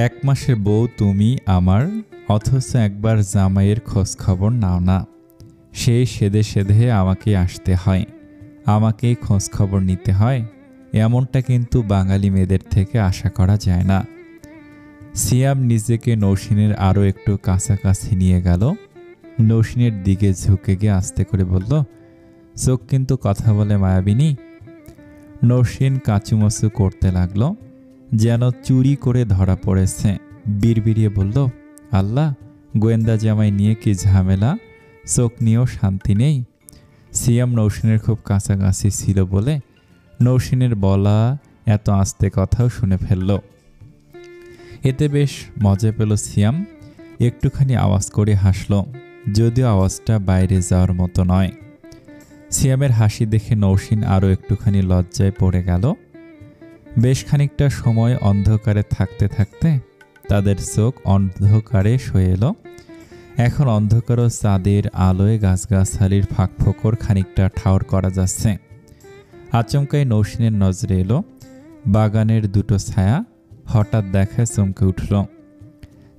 এক মাসের বউ তুমি আমার, অথচ একবার জামাইয়ের খোঁজ খবর নাও না। সেই সেধে সেধে আমাকে আসতে হয়, আমাকেই খোঁজ খবর নিতে হয়। এমনটা কিন্তু বাঙালি মেয়েদের থেকে আশা করা যায় না। সিয়াম নিজেকে নৌসিনের আরও একটু কাছাকাছি নিয়ে গেল। নৌসিনের দিকে ঝুঁকে গিয়ে আস্তে করে বলল, চোখ কিন্তু কথা বলে মায়াবিনী। নৌসিন কাঁচুমাচু করতে লাগলো, যেন চুরি করে ধরা পড়েছে। বিড়বিড়িয়ে বলল, আল্লাহ, গোয়েন্দা জামাই নিয়ে কি ঝামেলা, চোখ নিয়েও শান্তি নেই। সিয়াম নৌসিনের খুব কাছাকাছি ছিল বলে নৌসিনের বলা এত আস্তে কথাও শুনে ফেলল। এতে বেশ মজা পেল সিয়াম। একটুখানি আওয়াজ করে হাসল, যদিও আওয়াজটা বাইরে যাওয়ার মতো নয়। সিয়ামের হাসি দেখে নৌসিন আরও একটুখানি লজ্জায় পড়ে গেল। বেশ খানিকটা সময় অন্ধকারে থাকতে থাকতে তাদের চোখ অন্ধকারে সয়ে এলো। এখন অন্ধকারও চাঁদের আলোয় গাছগাছালির ফাঁকফোকর খানিকটা ঠাউর করা যাচ্ছে। আচমকাই নৌসিনের নজরে এলো বাগানের দুটো ছায়া। হঠাৎ দেখায় চমকে উঠল।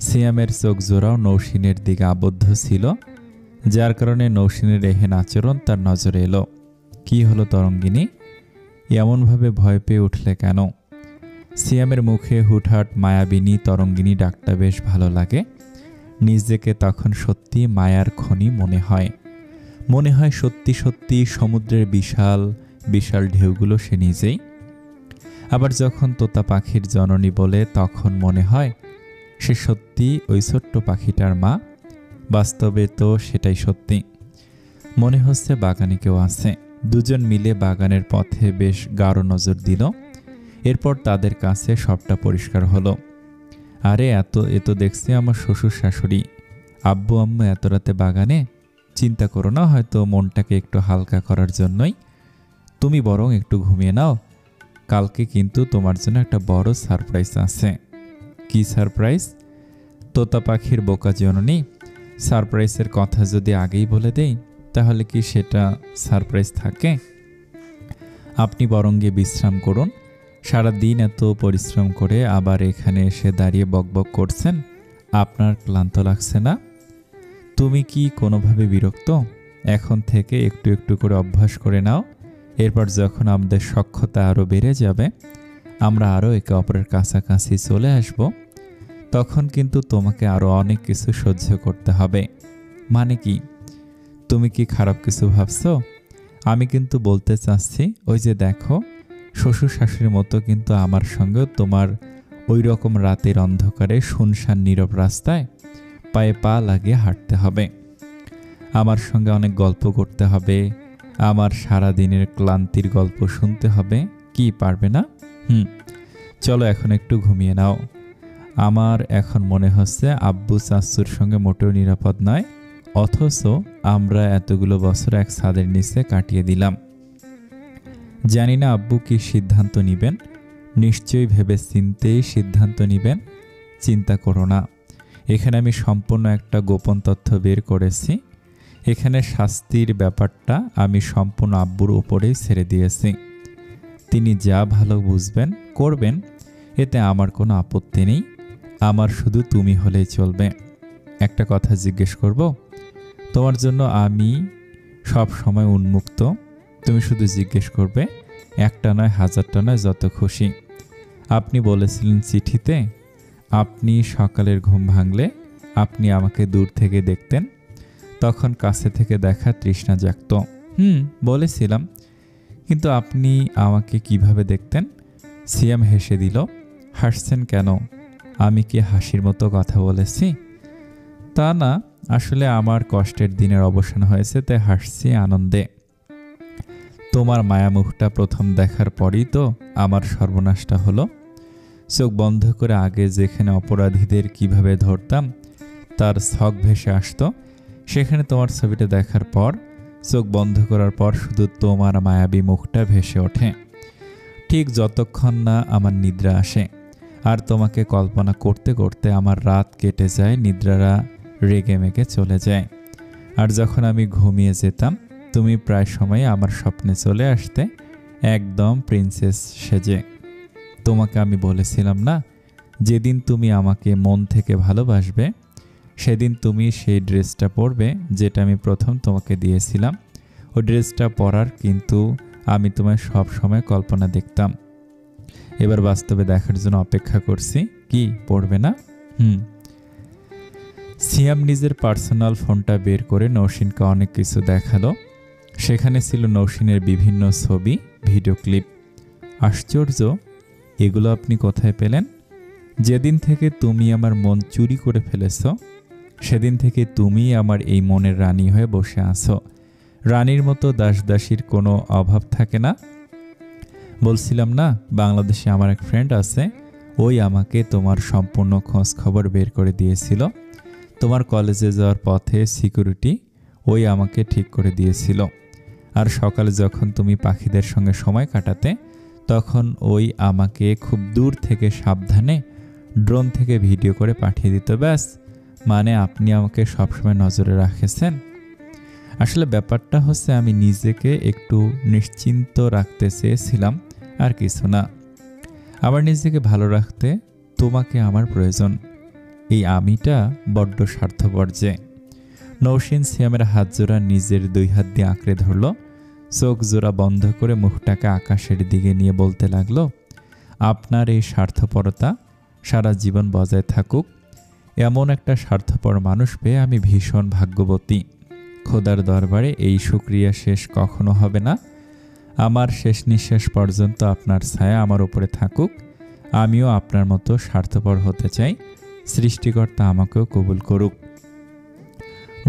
সিয়ামের চোখ জোড়াও নৌসিনের দিকে আবদ্ধ ছিল, যার কারণে নৌসিনের এহেন আচরণ তার নজরে এলো। কি হলো তরঙ্গিনী, এমনভাবে ভয় পেয়ে উঠলে কেন? সিয়ামের মুখে হুটহাট মায়াবিনী তরঙ্গিনী ডাকটা বেশ ভালো লাগে। নিজেকে তখন সত্যি মায়ার খনি মনে হয়। মনে হয় সত্যি সত্যি সমুদ্রের বিশাল বিশাল ঢেউগুলো সে নিজেই। আবার যখন তোতা পাখির জননী বলে, তখন মনে হয় সে সত্যি ওই ছোট্ট পাখিটার মা। বাস্তবে তো সেটাই সত্যি। মনে হচ্ছে বাগানে কেউ আছে। দুজন মিলে বাগানের পথে বেশ গাঢ় নজর দিল। এরপর তাদের কাছে সবটা পরিষ্কার হলো। আরে এত দেখছি আমার শ্বশুর শাশুড়ি। আব্বু আম্মু এত রাতে বাগানে? চিন্তা করো না, হয়তো মনটাকে একটু হালকা করার জন্যই। তুমি বরং একটু ঘুমিয়ে নাও, কালকে কিন্তু তোমার জন্য একটা বড় সারপ্রাইজ আছে। কি সারপ্রাইজ? তোতা পাখির বোকা জননী, সারপ্রাইজের কথা যদি আগেই বলে দেই তাহলে কি সেটা সারপ্রাইজ থাকে? আপনি বরং গিয়ে বিশ্রাম করুন। সারা দিন এত পরিশ্রম করে আবার এখানে এসে দাঁড়িয়ে বকবক করছেন, আপনার ক্লান্ত লাগছে না? তুমি কি কোনোভাবে বিরক্ত? এখন থেকে একটু একটু করে অভ্যাস করে নাও। এরপর যখন আমাদের সখ্যতা আরও বেড়ে যাবে, আমরা আরও একে অপরের কাছাকাছি চলে আসব, তখন কিন্তু তোমাকে আরও অনেক কিছু সহ্য করতে হবে। মানে কি? তুমি কি খারাপ কিছু ভাবছো? আমি কিন্তু বলতে চাচ্ছি, ওই যে দেখো, শ্বশুর শাশুড়ির মতো কিন্তু আমার সঙ্গেও তোমার ওই রকম রাতের অন্ধকারে শুনশান নীরব রাস্তায় পায়ে পা লাগিয়ে হাঁটতে হবে। আমার সঙ্গে অনেক গল্প করতে হবে, আমার সারা দিনের ক্লান্তির গল্প শুনতে হবে। কি পারবে না? চলো এখন একটু ঘুমিয়ে নাও। আমার এখন মনে হচ্ছে আব্বু চাচ্চুর সঙ্গে মোটেও নিরাপদ নয়, অথচ আমরা এতগুলো বছর এক ছাদের নিচে কাটিয়ে দিলাম। জানি না আব্বু কি সিদ্ধান্ত নিবেন, নিশ্চয়ই ভেবে চিন্তেই সিদ্ধান্ত নিবেন। চিন্তা করো না, এখানে আমি সম্পূর্ণ একটা গোপন তথ্য বের করেছি। এখানে শাস্তির ব্যাপারটা আমি সম্পূর্ণ আব্বুর উপরেই ছেড়ে দিয়েছি। তিনি যা ভালো বুঝবেন করবেন, এতে আমার কোনো আপত্তি নেই। আমার শুধু তুমি হলেই চলবে। একটা কথা জিজ্ঞেস করব? তোমার জন্য আমি সব সময় উন্মুক্ত। তুমি শুধু জিজ্ঞেস করবে, একটা নয়, হাজারটা নয়, যত খুশি। আপনি বলেছিলেন চিঠিতে, আপনি সকালের ঘুম ভাঙলে আপনি আমাকে দূর থেকে দেখতেন, তখন কাছে থেকে দেখা তৃষ্ণা জাগত। বলেছিলাম, কিন্তু আপনি আমাকে কিভাবে দেখতেন? সিয়াম হেসে দিল। হাসছেন কেন? আমি কি হাসির মতো কথা বলেছি? তা না, আসলে আমার কষ্টের দিনের অবসান হয়েছে, তাই হাসছি আনন্দে। তোমার মায়ামুখটা প্রথম দেখার পরই তো আমার সর্বনাশটা হলো। চোখ বন্ধ করে আগে যেখানে অপরাধীদের কিভাবে ধরতাম তার ছক ভেসে আসতো, সেখানে তোমার ছবিটা দেখার পর, চোখ বন্ধ করার পর শুধু তোমার মায়াবী মুখটা ভেসে ওঠে, ঠিক যতক্ষণ না আমার নিদ্রা আসে। আর তোমাকে কল্পনা করতে করতে আমার রাত কেটে যায়, নিদ্রারা রেগে মেগে চলে যায়। আর যখন আমি ঘুমিয়ে যেতাম, তুমি প্রায় সময় আমার স্বপ্নে চলে আসতে, একদম প্রিন্সেস সেজে। তোমাকে আমি বলেছিলাম না, যেদিন তুমি আমাকে মন থেকে ভালোবাসবে সেদিন তুমি সেই ড্রেসটা পরবে যেটা আমি প্রথম তোমাকে দিয়েছিলাম। ওই ড্রেসটা পরার কিন্তু আমি তোমায় সব সময় কল্পনা দেখতাম। এবার বাস্তবে দেখার জন্য অপেক্ষা করছি। কি পড়বে না? সিয়াম নিজের পার্সোনাল ফোনটা বের করে নৌসিনকে অনেক কিছু দেখালো। সেখানে ছিল নৌসিনের বিভিন্ন ছবি, ভিডিও ক্লিপ। আশ্চর্য, এগুলো আপনি কোথায় পেলেন? যেদিন থেকে তুমি আমার মন চুরি করে ফেলেছ সেদিন থেকে তুমি আমার এই মনের রানী হয়ে বসে আছো। রানীর মতো দাসদাসীর কোনো অভাব থাকে না। বলছিলাম না, বাংলাদেশে আমার এক ফ্রেন্ড আছে, ওই আমাকে তোমার সম্পূর্ণ খোঁজ খবর বের করে দিয়েছিল। তোমার কলেজে যাওয়ার পথে সিকিউরিটি ওই আমাকে ঠিক করে দিয়েছিল। আর সকালে যখন তুমি পাখিদের সঙ্গে সময় কাটাতে তখন ওই আমাকে খুব দূর থেকে সাবধানে ড্রোন থেকে ভিডিও করে পাঠিয়ে দিত। ব্যাস, মানে আপনি আমাকে সবসময় নজরে রাখেছেন। আসলে ব্যাপারটা হচ্ছে আমি নিজেকে একটু নিশ্চিন্ত রাখতে চেয়েছিলাম, আর কিছু না। আবার নিজেকে ভালো রাখতে তোমাকে আমার প্রয়োজন। এই আমিটা বড্ড স্বার্থপর যে। নৌসিন সিয়ামের হাত জোড়া নিজের 2 হাত দিয়ে আঁকড়ে ধরল। চোখ জোড়া বন্ধ করে মুখটাকে আকাশের দিকে নিয়ে বলতে লাগলো, আপনার এই স্বার্থপরতা সারা জীবন বজায় থাকুক। এমন একটা স্বার্থপর মানুষ পেয়ে আমি ভীষণ ভাগ্যবতী। খোদার দরবারে এই শুকরিয়া শেষ কখনো হবে না। আমার শেষ নিঃশ্বাস পর্যন্ত আপনার ছায়া আমার উপরে থাকুক। আমিও আপনার মতো স্বার্থপর হতে চাই। সৃষ্টিকর্তা আমাকেও কবুল করুক।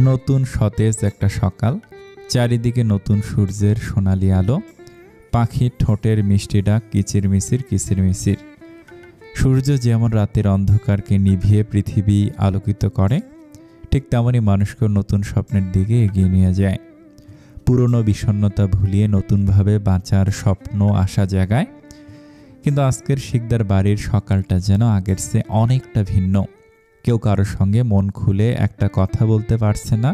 নতুন সতেজ একটা সকাল, চারিদিকে নতুন সূর্যের সোনালি আলো, পাখির ঠোঁটের মিষ্টি ডাক কিচিরমিচির কিচিরমিচির। সূর্য যেমন রাতের অন্ধকারকে নিভিয়ে পৃথিবী আলোকিত করে, ঠিক তেমনই মানুষকেও নতুন স্বপ্নের দিকে এগিয়ে নিয়ে যায়। পুরনো বিষণ্ণতা ভুলিয়ে নতুনভাবে বাঁচার স্বপ্ন আসা জায়গায়। কিন্তু আজকের শিকদার বাড়ির সকালটা যেন আগের চেয়ে অনেকটা ভিন্ন। কেউ কারোর সঙ্গে মন খুলে একটা কথা বলতে পারছে না।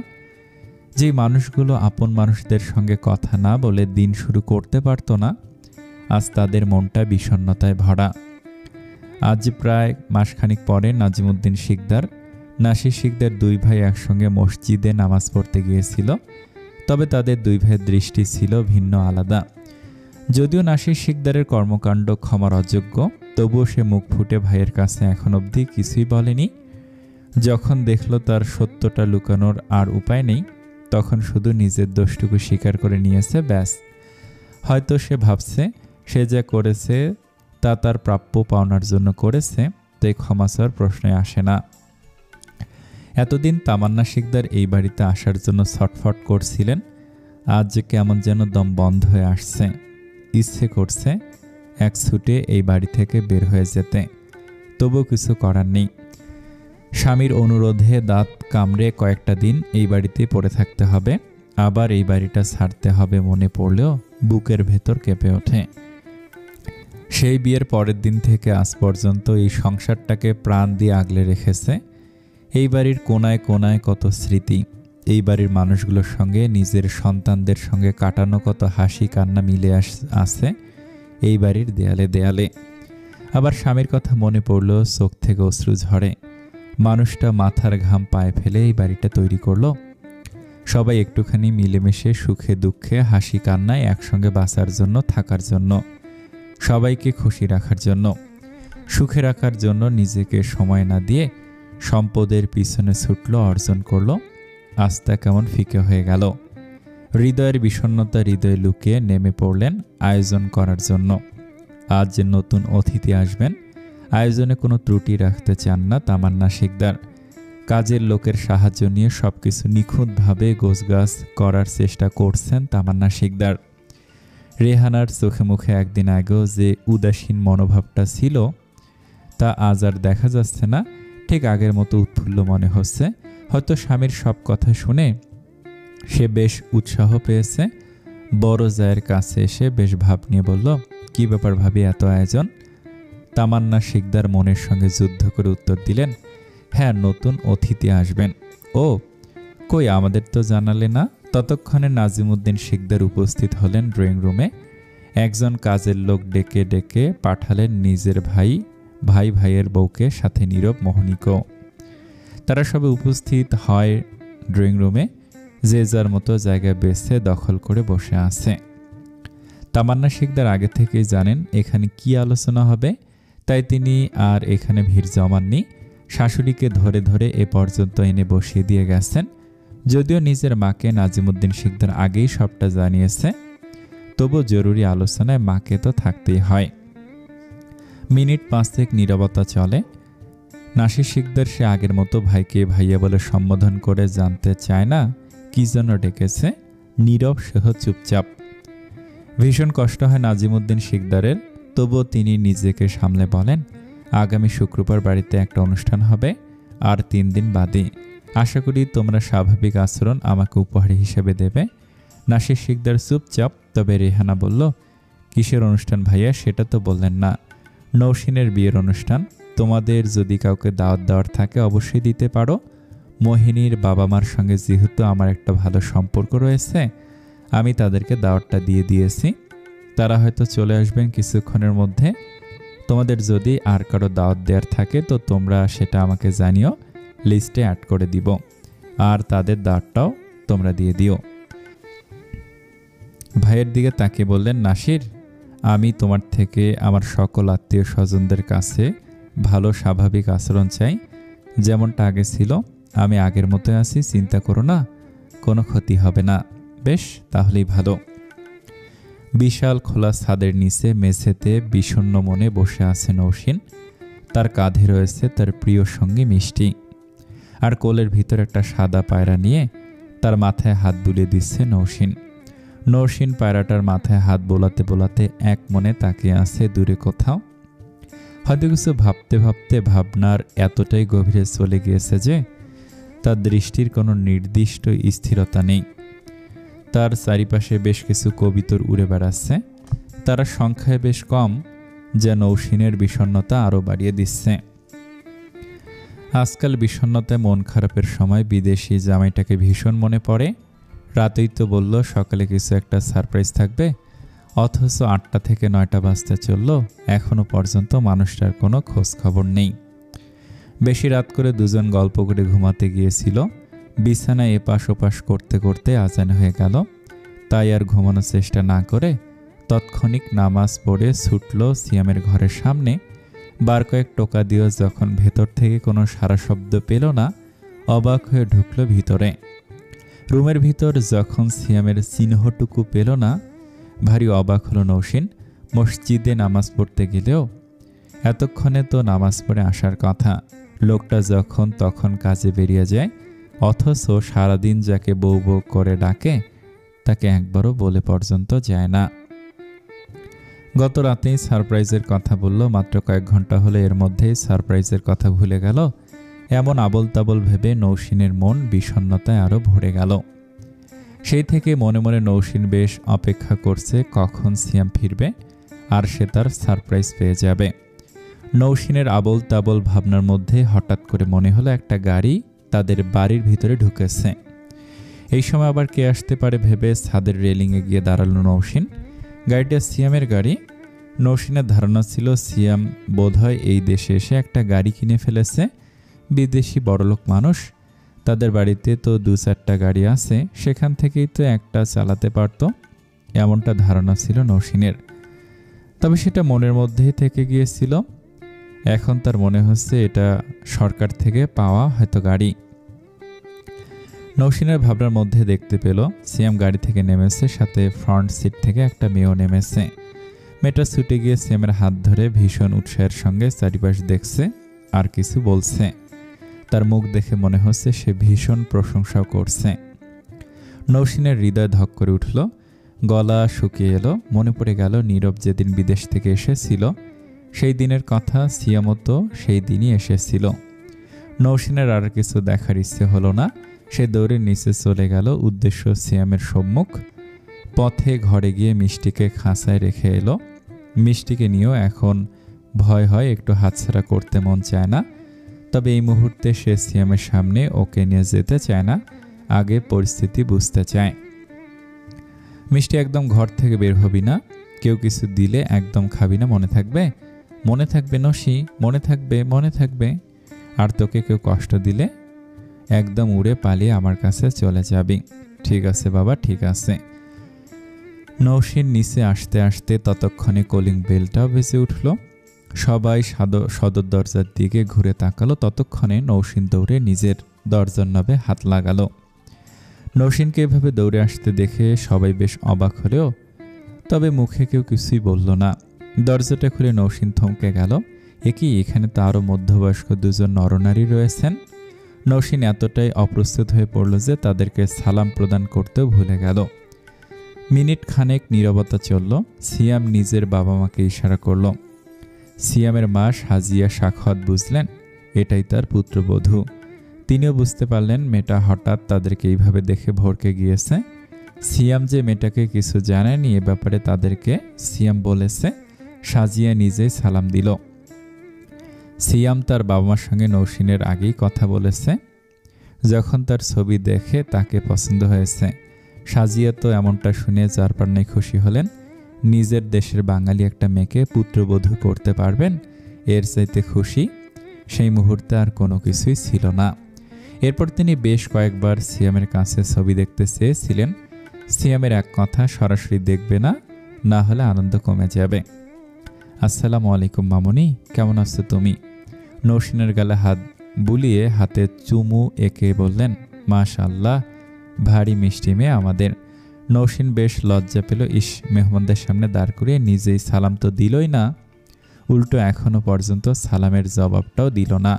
যে মানুষগুলো আপন মানুষদের সঙ্গে কথা না বলে দিন শুরু করতে পারত না, আজ তাদের মনটা বিষণ্ণতায় ভরা। আজ প্রায় মাসখানিক পরে নাজিমুদ্দিন শিকদার, নাসির শিকদার 2 ভাই একসঙ্গে মসজিদে নামাজ পড়তে গিয়েছিল। তবে তাদের 2 ভাইয়ের দৃষ্টি ছিল ভিন্ন, আলাদা। যদিও নাসির শিকদারের কর্মকাণ্ড ক্ষমার অযোগ্য, তবুও সে মুখ ফুটে ভাইয়ের কাছে এখন অবধি কিছুই বলেনি। যখন দেখল তার সত্যটা লুকানোর আর উপায় নেই, তখন শুধু নিজের দোষটুকু স্বীকার করে নিয়েছে, ব্যাস। হয়তো সে ভাবছে সে যা করেছে তা তার প্রাপ্য পাওনার জন্য করেছে, তাই ক্ষমা চাওয়ার প্রশ্নই আসে না। এতদিন তামান্না শিকদার এই বাড়িতে আসার জন্য ছটফট করছিলেন। আজ যে কেমন যেন দম বন্ধ হয়ে আসছে। ইচ্ছে করছে এক ছুটে এই বাড়ি থেকে বের হয়ে যেতে, তবুও কিছু করার নেই। স্বামীর অনুরোধে দাঁত কামড়ে কয়েকটা দিন এই বাড়িতেই পড়ে থাকতে হবে। আবার এই বাড়িটা ছাড়তে হবে মনে পড়লেও বুকের ভেতর কেঁপে ওঠে। সেই বিয়ের পরের দিন থেকে আজ পর্যন্ত এই সংসারটাকে প্রাণ দিয়ে আগলে রেখেছে। এই বাড়ির কোনায় কোনায় কত স্মৃতি, এই বাড়ির মানুষগুলোর সঙ্গে নিজের সন্তানদের সঙ্গে কাটানো কত হাসি কান্না মিলে আছে এই বাড়ির দেয়ালে দেয়ালে। আবার স্বামীর কথা মনে পড়লেও চোখ থেকে অশ্রু ঝরে। মানুষটা মাথার ঘাম পায়ে ফেলে এই বাড়িটা তৈরি করলো। সবাই একটুখানি মিলেমিশে সুখে দুঃখে হাসি কান্নায় একসঙ্গে বাঁচার জন্য, থাকার জন্য, সবাইকে খুশি রাখার জন্য, সুখে রাখার জন্য নিজেকে সময় না দিয়ে সম্পদের পিছনে ছুটলো, অর্জন করলো। আস্থা কেমন ফিকে হয়ে গেল। হৃদয়ের বিষণ্ণতা হৃদয়ে লুকিয়ে নেমে পড়লেন আয়োজন করার জন্য। আজ যে নতুন অতিথি আসবেন, আয়োজনে কোনো ত্রুটি রাখতে চান না তামান্না শিকদার। কাজের লোকের সাহায্য নিয়ে সবকিছু নিখুঁতভাবে গোছগাছ করার চেষ্টা করছেন তামান্না শিকদার। রেহানার চোখে মুখে একদিন আগেও যে উদাসীন মনোভাবটা ছিল তা আজ আর দেখা যাচ্ছে না। ঠিক আগের মতো উৎফুল্ল মনে হচ্ছে। হয়তো স্বামীর সব কথা শুনে সে বেশ উৎসাহ পেয়েছে। বড় জায়ের কাছে এসে বেশ ভাব নিয়ে বলল, কি ব্যাপার ভাবি, এত আয়োজন? তামান্না শিকদার মনের সঙ্গে যুদ্ধ করে উত্তর দিলেন, হ্যাঁ, নতুন অতিথি আসবেন। ও কই, আমাদের তো জানালে না। ততক্ষণে নাজিমুদ্দিন শিকদার উপস্থিত হলেন ড্রয়িং রুমে। একজন কাজের লোক ডেকে ডেকে পাঠালেন নিজের ভাই ভাই ভাইয়ের বউকে, সাথে নীরব মোহনীকেও। তারা সবে উপস্থিত হয় ড্রয়িং রুমে, যে যার মতো জায়গা বেছে দখল করে বসে আছে। তামান্না শিকদার আগে থেকেই জানেন এখানে কি আলোচনা হবে, তাই তিনি আর এখানে ভিড় জমাননি। শাশুড়িকে ধরে ধরে এ পর্যন্ত এনে বসিয়ে দিয়ে গেছেন। যদিও নিজের মাকে নাজিমুদ্দিন শিকদার আগেই সবটা জানিয়েছে, তবু জরুরি আলোচনায় মাকে তো থাকতেই হয়। মিনিট 5 নীরবতা চলে। নাসির শিকদার সে আগের মতো ভাইকে ভাইয়া বলে সম্বোধন করে জানতে চায় না কি জন্য ডেকেছে। নীরব সহ চুপচাপ। ভীষণ কষ্ট হয় নাজিমুদ্দিন শিকদারের, তবুও তিনি নিজেকে সামলে বলেন, আগামী শুক্রবার বাড়িতে একটা অনুষ্ঠান হবে, আর 3 দিন বাদে। আশা করি তোমরা স্বাভাবিক আচরণ আমাকে উপহার হিসেবে দেবে। নাসির শিকদার চুপচাপ। তবে রেহানা বলল, কিসের অনুষ্ঠান ভাইয়া, সেটা তো বললেন না। নৌসিনের বিয়ের অনুষ্ঠান। তোমাদের যদি কাউকে দাওয়াত দেওয়ার থাকে অবশ্যই দিতে পারো। মোহিনীর বাবা মার সঙ্গে যেহেতু আমার একটা ভালো সম্পর্ক রয়েছে, আমি তাদেরকে দাওয়াতটা দিয়ে দিয়েছি। তারা হয়তো চলে আসবেন কিছুক্ষণের মধ্যে। তোমাদের যদি আর কারো দাওয়াত দেওয়ার থাকে তো তোমরা সেটা আমাকে জানিও, লিস্টে অ্যাড করে দিব। আর তাদের দাওয়াতটাও তোমরা দিয়ে দিও। ভাইয়ের দিকে তাকিয়ে বললেন, নাসির, আমি তোমার থেকে আমার সকল আত্মীয় স্বজনদের কাছে ভালো স্বাভাবিক আচরণ চাই, যেমনটা আগে ছিল। আমি আগের মতো আছি, চিন্তা করো না, কোনো ক্ষতি হবে না। বেশ, তাহলেই ভালো। বিশাল খোলা ছাদের নিচে মেঝেতে বিষণ্ণ মনে বসে আছে নৌসিন। তার কাঁধে রয়েছে তার প্রিয় সঙ্গী মিষ্টি, আর কোলের ভিতর একটা সাদা পায়রা নিয়ে তার মাথায় হাত বুলিয়ে দিচ্ছে নৌসিন। নৌসিন পায়রাটার মাথায় হাত বোলাতে বোলাতে এক মনে তাকিয়ে আছে দূরে কোথাও। হয়তো কিছু ভাবতে ভাবতে ভাবনার এতটাই গভীরে চলে গিয়েছে যে তার দৃষ্টির কোনো নির্দিষ্ট স্থিরতা নেই। তার চারিপাশে বেশ কিছু কবিতর উড়ে বেড়াচ্ছে। তারা সংখ্যায় বেশ কম, যা নৌসিনের বিষণ্ণতা আরও বাড়িয়ে দিচ্ছে। আজকাল বিষণ্ণতায় মন খারাপের সময় বিদেশি জামাইটাকে ভীষণ মনে পড়ে। রাতেই তো বলল সকালে কিছু একটা সারপ্রাইজ থাকবে, অথচ 8টা থেকে 9টা বাজতে চলল, এখনো পর্যন্ত মানুষটার কোনো খোঁজ খবর নেই। বেশি রাত করে দুজন গল্প করে ঘুমাতে গিয়েছিল। বিছানায় এপাশ ওপাশ করতে করতে আজান হয়ে গেল। তাই আর ঘুমানোর চেষ্টা না করে তৎক্ষণিক নামাজ পড়ে ছুটল সিয়ামের ঘরের সামনে। বার কয়েক টোকা দিয়েও যখন ভেতর থেকে কোনো সারা শব্দ পেল না, অবাক হয়ে ঢুকল ভিতরে। রুমের ভিতর যখন সিয়ামের চিহ্নটুকু পেল না, ভারী অবাক হলো নৌসিন। মসজিদে নামাজ পড়তে গেলেও এতক্ষণে তো নামাজ পড়ে আসার কথা। লোকটা যখন তখন কাজে বেরিয়ে যায়, অথচ সারাদিন যাকে বউ বউ করে ডাকে তাকে একবারও বলে পর্যন্ত যায় না। গত রাতেই সারপ্রাইজের কথা বলল, মাত্র কয়েক ঘন্টা হলে এর মধ্যেই সারপ্রাইজের কথা ভুলে গেল। এমন আবল তাবল ভেবে নৌসিনের মন বিষণ্ণতায় আরও ভরে গেল। সেই থেকে মনে মনে নৌসিন বেশ অপেক্ষা করছে কখন সিয়াম ফিরবে আর সে তার সারপ্রাইজ পেয়ে যাবে। নৌসিনের আবল তাবল ভাবনার মধ্যে হঠাৎ করে মনে হলো একটা গাড়ি তাদের বাড়ির ভিতরে ঢুকেছে। এই সময় আবার কে আসতে পারে ভেবে ছাদের রেলিংয়ে গিয়ে দাঁড়ালো নৌসিন। গাড়িটা সিয়ামের গাড়ি। নৌসিনের ধারণা ছিল সিয়াম বোধহয় এই দেশে এসে একটা গাড়ি কিনে ফেলেছে। বিদেশি বড়লোক মানুষ, তাদের বাড়িতে তো 2-4টা গাড়ি আছে, সেখান থেকেই তো একটা চালাতে পারত, এমনটা ধারণা ছিল নৌসিনের। তবে সেটা মনের মধ্যেই থেকে গিয়েছিল। এখন তার মনে হচ্ছে এটা সরকার থেকে পাওয়া হয়তো গাড়ি। নৌসিনের ভাবনার মধ্যে দেখতে পেল সিয়াম গাড়ি থেকে নেমেছে, সাথে ফ্রন্ট সিট থেকে একটা মেয়েও নেমেছে। মেয়েটা ছুটে গিয়ে সিয়ামের হাত ধরে ভীষণ উৎসাহের সঙ্গে চারিপাশ দেখছে আর কিছু বলছে। তার মুখ দেখে মনে হচ্ছে সে ভীষণ প্রশংসাও করছে। নৌসিনের হৃদয় ধক করে উঠল, গলা শুকিয়ে এলো। মনে পড়ে গেল নীরব যেদিন বিদেশ থেকে এসেছিল, সেই দিনের কথা। সিয়ামও তো সেই দিনই এসেছিল। নৌসিনের আর কিছু দেখার ইচ্ছে হলো না। সে দৌড়ে নিচে চলে গেল, উদ্দেশ্য সিয়ামের সম্মুখ। পথে ঘরে গিয়ে মিষ্টিকে খাঁচায় রেখে এলো। মিষ্টিকে নিয়েও এখন ভয় হয়, একটু হাতছাড়া করতে মন চায় না। তবে এই মুহূর্তে সে সিয়ামের সামনে ওকে নিয়ে যেতে চায় না, আগে পরিস্থিতি বুঝতে চায়। মিষ্টি, একদম ঘর থেকে বের হবি না, কেউ কিছু দিলে একদম খাবি না, মনে থাকবে। মনে থাকবে নসি, মনে থাকবে, মনে থাকবে। আর তোকে কেউ কষ্ট দিলে একদম উড়ে পালিয়ে আমার কাছে চলে যাবি। ঠিক আছে বাবা, ঠিক আছে। নৌসিন নিচে আসতে আসতে ততক্ষণে কলিং বেলটাও বেজে উঠল। সবাই সদর দরজার দিকে ঘুরে তাকালো। ততক্ষণে নৌসিন দৌড়ে নিজের দরজার নবে হাত লাগালো। নৌসিনকে এভাবে দৌড়ে আসতে দেখে সবাই বেশ অবাক হলেও তবে মুখে কেউ কিছুই বলল না। দরজাটা খুলে নৌসিন থমকে গেল। এখানে তো আরও মধ্যবয়স্ক দুজন নরনারী রয়েছেন। নৌসিন এতটাই অপ্রস্তুত হয়ে পড়ল যে তাদেরকে সালাম প্রদান করতেও ভুলে গেল। মিনিট খানেক নীরবতা চলল। সিয়াম নিজের বাবা মাকে ইশারা করল। সিয়ামের মা সাজিয়া সাখাওয়াত বুঝলেন এটাই তার পুত্রবধূ। তিনিও বুঝতে পারলেন মেয়েটা হঠাৎ তাদেরকে এইভাবে দেখে ভড়কে গিয়েছে। সিয়াম যে মেয়েটাকে কিছু জানায়নি এ ব্যাপারে তাদেরকে সিয়াম বলেছে। সাজিয়া নিজেই সালাম দিল। সিয়াম তার বাবা মার সঙ্গে নৌসিনের আগেই কথা বলেছে। যখন তার ছবি দেখে তাকে পছন্দ হয়েছে। সাজিয়া তো এমনটা শুনে যার পার নাই খুশি হলেন। নিজের দেশের বাঙালি একটা মেয়েকে পুত্রবধূ করতে পারবেন, এর চাইতে খুশি সেই মুহূর্তে আর কোনো কিছুই ছিল না। এরপর তিনি বেশ কয়েকবার সিয়ামের কাছে ছবি দেখতে চেয়েছিলেন। সিয়ামের এক কথা, সরাসরি দেখবে না, না হলে আনন্দ কমে যাবে। আসসালামু আলাইকুম মামুনি, কেমন আছো তুমি? নৌসিনের গালে হাত বুলিয়ে হাতে চুমু এঁকে বললেন, মাশাআল্লাহ, ভারী মিষ্টি মেয়ে আমাদের। নৌসিন বেশ লজ্জা পেল। মেহমানদের সামনে দাঁড় করিয়ে নিজেই সালাম তো দিলই না, উল্টো এখনো পর্যন্ত সালামের জবাবটাও দিল না।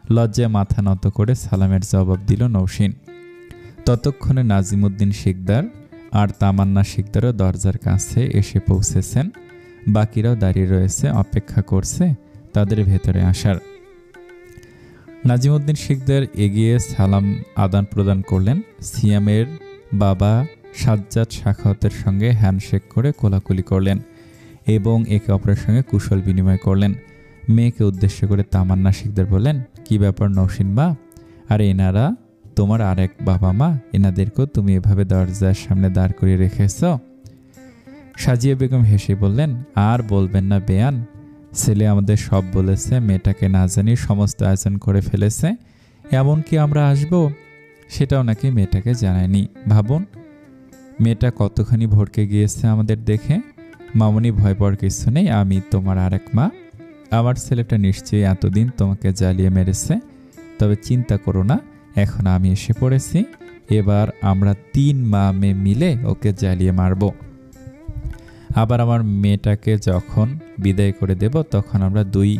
লজ্জায় মাথা নত করে সালামের জবাব দিল নৌসিন। ততক্ষণে নাজিমুদ্দিন শিকদার আর তামান্না শিকদারও দরজার কাছে এসে পৌঁছেছেন। বাকিরাও দাঁড়িয়ে রয়েছে, অপেক্ষা করছে তাদের ভেতরে আসার। নাজিমুদ্দিন শিকদার এগিয়ে সালাম আদান প্রদান করলেন। সিয়ামের বাবা সাজ্জাদ সাখাওয়াতের সঙ্গে হ্যান্ডশেক করে কোলাকুলি করলেন এবং একে অপরের সঙ্গে কুশল বিনিময় করলেন। মেয়েকে উদ্দেশ্য করে তামান্না শিকদার বললেন, কি ব্যাপার নৌসিন মা, আর এনারা তোমার আরেক বাবা মা, এনাদেরকেও তুমি এভাবে দরজার সামনে দাঁড় করিয়ে রেখেছ? সাজিয়া বেগম হেসে বললেন, আর বলবেন না বেয়ান, ছেলে আমাদের সব বলেছে, মেয়েটাকে না জানি সমস্ত আয়োজন করে ফেলেছে, এমনকি আমরা আসব সেটাও নাকি মেয়েটাকে জানায়নি। ভাবুন মেয়েটা কতখানি ভড়কে গিয়েছে আমাদের দেখে। মামুনি, ভয় পাওয়ার কিছু নেই, আমি তোমার আরেক মা। আমার ছেলেটা নিশ্চয়ই এতদিন তোমাকে জ্বালিয়ে মেরেছে, তবে চিন্তা করো না, এখন আমি এসে পড়েছি। এবার আমরা 3 মা মেয়ে মিলে ওকে জ্বালিয়ে মারব। আবার আমার মেয়েটাকে যখন বিদায় করে দেব তখন আমরা 2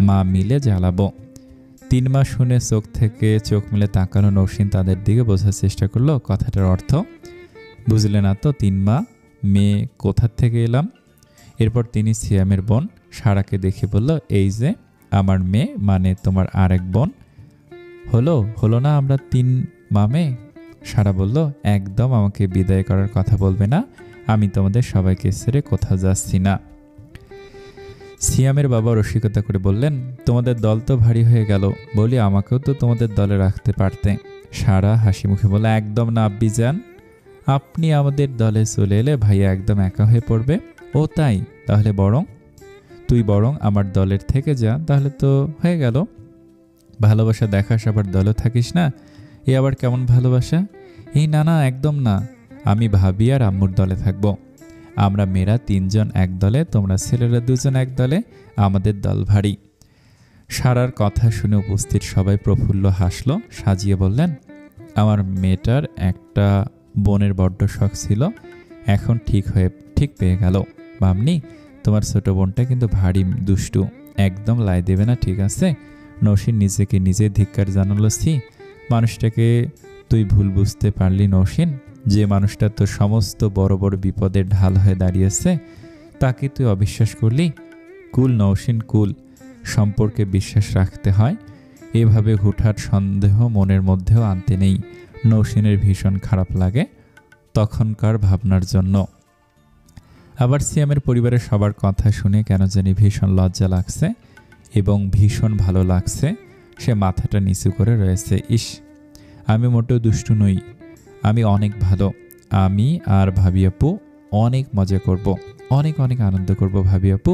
মা মিলে জ্বালাবো। 3 মা শুনে চোখ থেকে চোখ মিলে তাকানো নৌসিন তাদের দিকে বোঝার চেষ্টা করলো কথাটার অর্থ। বুঝলে না তো 3 মা মেয়ে কোথা থেকে এলাম? এরপর তিনি সিয়ামের বোন সারাকে দেখে বলল, এই যে আমার মেয়ে, মানে তোমার আরেক বোন। হলো না আমরা 3 মা মেয়ে? সারা বলল, একদম আমাকে বিদায় করার কথা বলবে না, আমি তোমাদের সবাইকে ছেড়ে কোথাও যাচ্ছি না। সিয়ামের বাবা রসিকতা করে বললেন, তোমাদের দল তো ভারী হয়ে গেল, বলি আমাকেও তো তোমাদের দলে রাখতে পারতে। সারা হাসি মুখে বলে, একদম না আব্বিজান, আপনি আমাদের দলে চলে এলে ভাইয়া একদম একা হয়ে পড়বে। ও তাই? তাহলে তুই বরং আমার দলের থেকে যা, তাহলে তো হয়ে গেল। ভালোবাসা দেখাস আবার দলে থাকিস না, এ আবার কেমন ভালোবাসা? এই না না, একদম না, আমি ভাবি আর আম্মুর দলে থাকবো। আমরা মেয়েরা 3 জন এক দলে, তোমরা ছেলেরা 2 জন এক দলে, আমাদের দল ভারী। সারার কথা শুনে উপস্থিত সবাই প্রফুল্ল হাসল। সাজিয়ে বললেন, আমার মেয়েটার একটা বোনের বড্ড শখ ছিল, এখন ঠিক পেয়ে গেল। মামনি, তোমার ছোট বোনটা কিন্তু ভারী দুষ্টু, একদম লাই দেবে না, ঠিক আছে? নৌসিন নিজেকে নিজে ধিক্কার জানালো। মানুষটাকে তুই ভুল বুঝতে পারলি নৌসিন, যে মানুষটা তোর সমস্ত বড় বড় বিপদের ঢাল হয়ে দাঁড়িয়েছে তাকে তুই অবিশ্বাস করলি? কুল নৌসিন, কুল। সম্পর্কে বিশ্বাস রাখতে হয়, এভাবে হুটহাট সন্দেহ মনের মধ্যেও আনতে নেই। নৌসিনের ভীষণ খারাপ লাগে তখনকার ভাবনার জন্য। আবার সিয়ামের পরিবারের সবার কথা শুনে কেন জানি ভীষণ লজ্জা লাগছে এবং ভীষণ ভালো লাগছে। সে মাথাটা নিচু করে রয়েছে। আমি মোটেও দুষ্টু নই, আমি অনেক ভালো। আমি আর ভাবি আপু অনেক মজা করব, অনেক অনেক আনন্দ করব ভাবি আপু।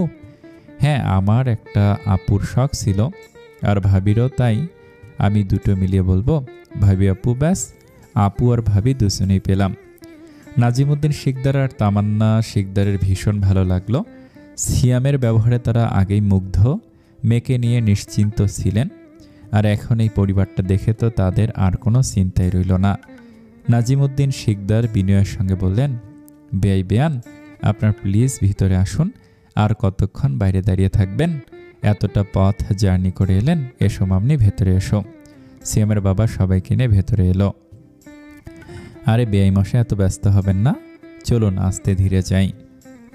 হ্যাঁ, আমার একটা আপুর শখ ছিল, আর ভাবিরও তাই। আমি দুটো মিলিয়ে বলবো ভাবি আপু, ব্যাস আপু আর ভাবি দুজনেই পেলাম। নাজিমুদ্দিন শিকদার আর তামান্না শিকদারের ভীষণ ভালো লাগলো। সিয়ামের ব্যবহারে তারা আগেই মুগ্ধ, মেয়েকে নিয়ে নিশ্চিন্ত ছিলেন। আর এখন এই পরিবারটা দেখে তো তাদের আর কোনো চিন্তাই রইল না। নাজিমুদ্দিন শিকদার বিনয়ের সঙ্গে বললেন, বেয়াই বেয়ান, আপনার প্লিজ ভিতরে আসুন। আর কতক্ষণ বাইরে দাঁড়িয়ে থাকবেন? এতটা পথ জার্নি করে এলেন, এসো মামনি ভেতরে এসো। সিয়ামের বাবা সবাইকে নিয়ে ভেতরে এলো। আরে বেয়াই মশাই, এত ব্যস্ত হবেন না, চলুন আস্তে ধীরে যাই।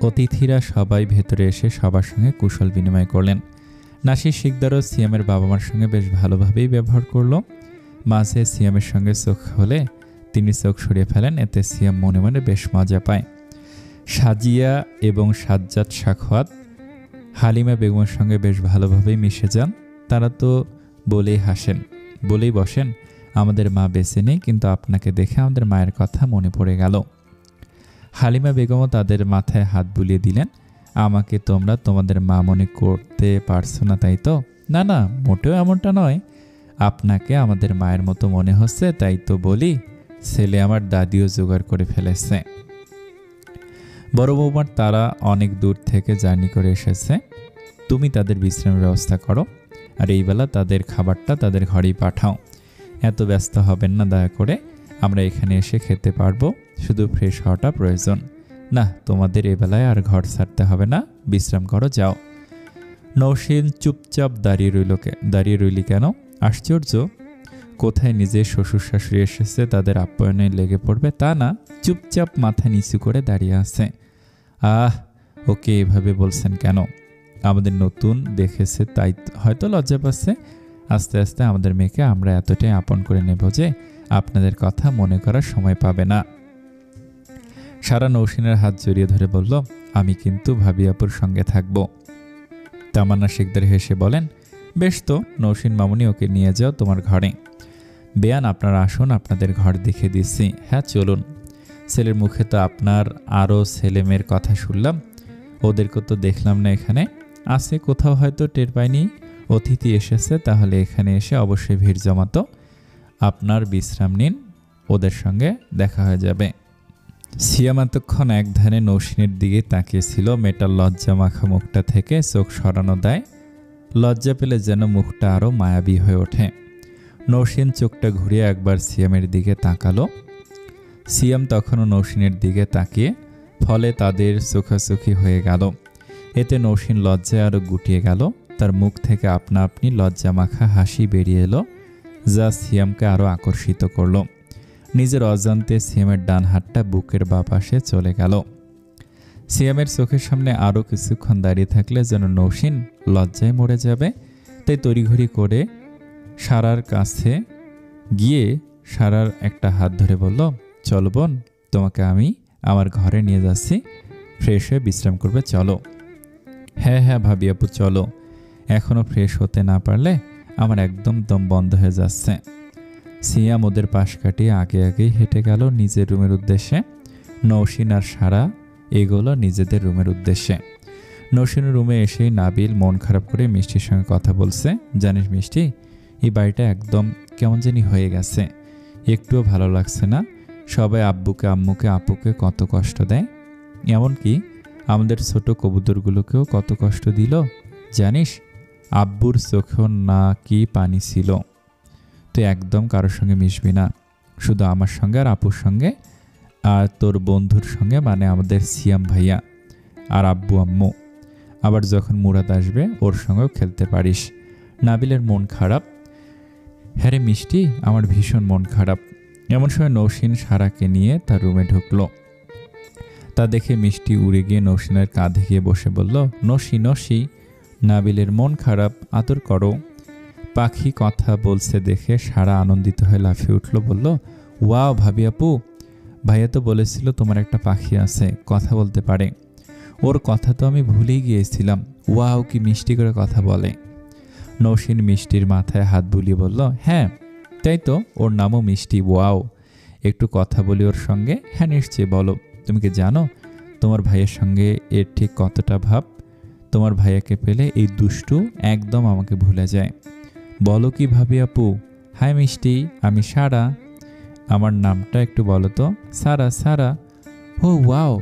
অতিথিরা সবাই ভেতরে এসে সবার সঙ্গে কুশল বিনিময় করলেন। নাসির শিকদারও সিয়ামের বাবা মার সঙ্গে বেশ ভালোভাবেই ব্যবহার করলো। মাঝে সিয়ামের সঙ্গে চোখ হলে তিনি চোখ সরিয়ে ফেলেন, এতে সিয়াম মনে মনে বেশ মজা পায়। সাজিয়া এবং সাজ্জাদ সাখাওয়াত হালিমা বেগমের সঙ্গে বেশ ভালোভাবেই মিশে যান। তারা তো বলেই হাসেন, বলেই বসেন, আমাদের মা বেঁচে নেই, কিন্তু আপনাকে দেখে আমাদের মায়ের কথা মনে পড়ে গেল। হালিমা বেগমও তাদের মাথায় হাত বুলিয়ে দিলেন, আমাকে তোমরা তোমাদের মা মনে করতে পারছো না তাই তো? না না, মোটেও এমনটা নয়, আপনাকে আমাদের মায়ের মতো মনে হচ্ছে, তাই তো বলি। ছেলে আমার দাদিও জোগাড় করে ফেলেছে। বড় বৌমার তারা অনেক দূর থেকে জার্নি করে এসেছে, তুমি তাদের বিশ্রামের ব্যবস্থা করো, আর এইবেলা তাদের খাবারটা তাদের ঘরেই পাঠাও। এত ব্যস্ত হবেন না দয়া করে, আমরা এখানে এসে খেতে পারবো, শুধু ফ্রেশ হওয়াটা প্রয়োজন। না, তোমাদের এবেলায় আর ঘর ছাড়তে হবে না, বিশ্রাম করো, যাও। নৌসিন চুপচাপ দাঁড়িয়ে রইলি কেন? আশ্চর্য, কোথায় নিজে শ্বশুর শাশুড়ি এসেছে তাদের আপ্যায়নে লেগে পড়বে তা না, চুপচাপ মাথা নিচু করে দাঁড়িয়ে আছে। ওকে এভাবে বলছেন কেন? আমাদের নতুন দেখেছে তাই হয়তো লজ্জা পাচ্ছে। আস্তে আস্তে আমাদের মেয়েকে আমরা এতটাই আপন করে নেব যে আপনাদের কথা মনে করার সময় পাবে না। সারা নৌসিনের হাত জড়িয়ে ধরে বলল, আমি কিন্তু ভাবি আপুর সঙ্গে থাকবো। তামান্না শিকদার হেসে বলেন, বেশ তো নৌসিন মামুনি, ওকে নিয়ে যাও তোমার ঘরে। বেয়ান, আপনারা আসুন, আপনাদের ঘর দেখে দিচ্ছি। হ্যাঁ চলুন। ছেলের মুখে তো আপনার আরও ছেলেমেয়ের কথা শুনলাম, ওদেরকে তো দেখলাম না এখানে। আছে কোথাও, হয়তো টের পাইনি। অতিথি এসেছে, তাহলে এখানে এসে অবশ্যই ভিড় জমাতো। আপনার বিশ্রাম নিন, ওদের সঙ্গে দেখা হয়ে যাবে। সিয়াম এতক্ষণ এক ধ্যানে নৌসিনের দিকে তাকিয়েছিল। মেয়েটার লজ্জা মাখা মুখটা থেকে চোখ সরানো দেয়। লজ্জা পেলে যেন মুখটা আরও মায়াবী হয়ে ওঠে। নৌসিন চোখটা ঘুরিয়ে একবার সিয়ামের দিকে তাকালো। সিয়াম তখনও নৌসিনের দিকে তাকিয়ে, ফলে তাদের চোখাচোখি হয়ে গেল। এতে নৌসিন লজ্জায় আরও গুটিয়ে গেল। তার মুখ থেকে আপনা আপনি লজ্জা মাখা হাসি বেরিয়ে এলো, যা সিয়ামকে আরও আকর্ষিত করল। নিজের অজান্তে সিয়ামের ডান হাতটা বুকের বাঁ পাশে চলে গেল। সিয়ামের চোখের সামনে আরও কিছুক্ষণ দাঁড়িয়ে থাকলে যেন নৌসিন লজ্জায় মরে যাবে। তাই তড়িঘড়ি করে সারার কাছে গিয়ে সারার একটা হাত ধরে বলল, চলো বোন, তোমাকে আমি আমার ঘরে নিয়ে যাচ্ছি, ফ্রেশ হয়ে বিশ্রাম করবে, চলো। হ্যাঁ হ্যাঁ ভাবি আপু, চলো। এখনও ফ্রেশ হতে না পারলে আমার একদম দম বন্ধ হয়ে যাচ্ছে। সিয়াম ওদের পাশ কাটিয়ে আগে আগেই হেঁটে গেল নিজের রুমের উদ্দেশ্যে। নৌসিন আর সারা এগোলো নিজেদের রুমের উদ্দেশ্যে। নৌসিনের রুমে এসেই নাবিল মন খারাপ করে মিষ্টির সঙ্গে কথা বলছে। জানিস মিষ্টি, এই বাড়িটা একদম কেমন জানি হয়ে গেছে, একটুও ভালো লাগছে না। সবাই আব্বুকে আম্মুকে আপুকে কত কষ্ট দেয়, এমনকি আমাদের ছোট কবুতরগুলোকেও কত কষ্ট দিল জানিস। আব্বুর চোখেও না কি পানি ছিল। তুই একদম কারোর সঙ্গে মিশবি না, শুধু আমার সঙ্গে আর আপুর সঙ্গে আর তোর বন্ধুর সঙ্গে, মানে আমাদের সিয়াম ভাইয়া আর আব্বু আম্মু। আবার যখন মুরাদ আসবে ওর সঙ্গেও খেলতে পারিস। নাবিলের মন খারাপ। হ্যাঁ রে মিষ্টি, আমার ভীষণ মন খারাপ। এমন সময় নৌসিন সারাকে নিয়ে তার রুমে ঢুকলো। তা দেখে মিষ্টি উড়ে গিয়ে নৌসিনের কাঁধে গিয়ে বসে বলল, নসি নসি, নাবিলের মন খারাপ, আদর করো। পাখি কথা বলছে দেখে সারা আনন্দিত হয়ে লাফিয়ে উঠল, বলল, ওয়াও ভাবি আপু, ভাইয়া তো বলেছিল তোমার একটা পাখি আছে, কথা বলতে পারে। ওর কথা তো আমি ভুলেই গিয়েছিলাম। ওয়াও, কি মিষ্টি করে কথা বলে। নৌসিন মিষ্টির মাথায় হাত বুলিয়ে বলল, হ্যাঁ তাই তো, ওর নামও মিষ্টি। ওয়াও, একটু কথা বলি ওর সঙ্গে। হ্যাঁ নিশ্চয়ই, বলো। তুমি কি জানো তোমার ভাইয়ের সঙ্গে এর ঠিক কতটা ভাব? তোমার ভাইয়াকে পেলে এই দুষ্টু একদম আমাকে ভুলে যায়। বলো কি ভাবি আপু? হাই মিষ্টি, আমি সারা। আমার নামটা একটু বলো তো। সারা। সারা। ও ওয়াও,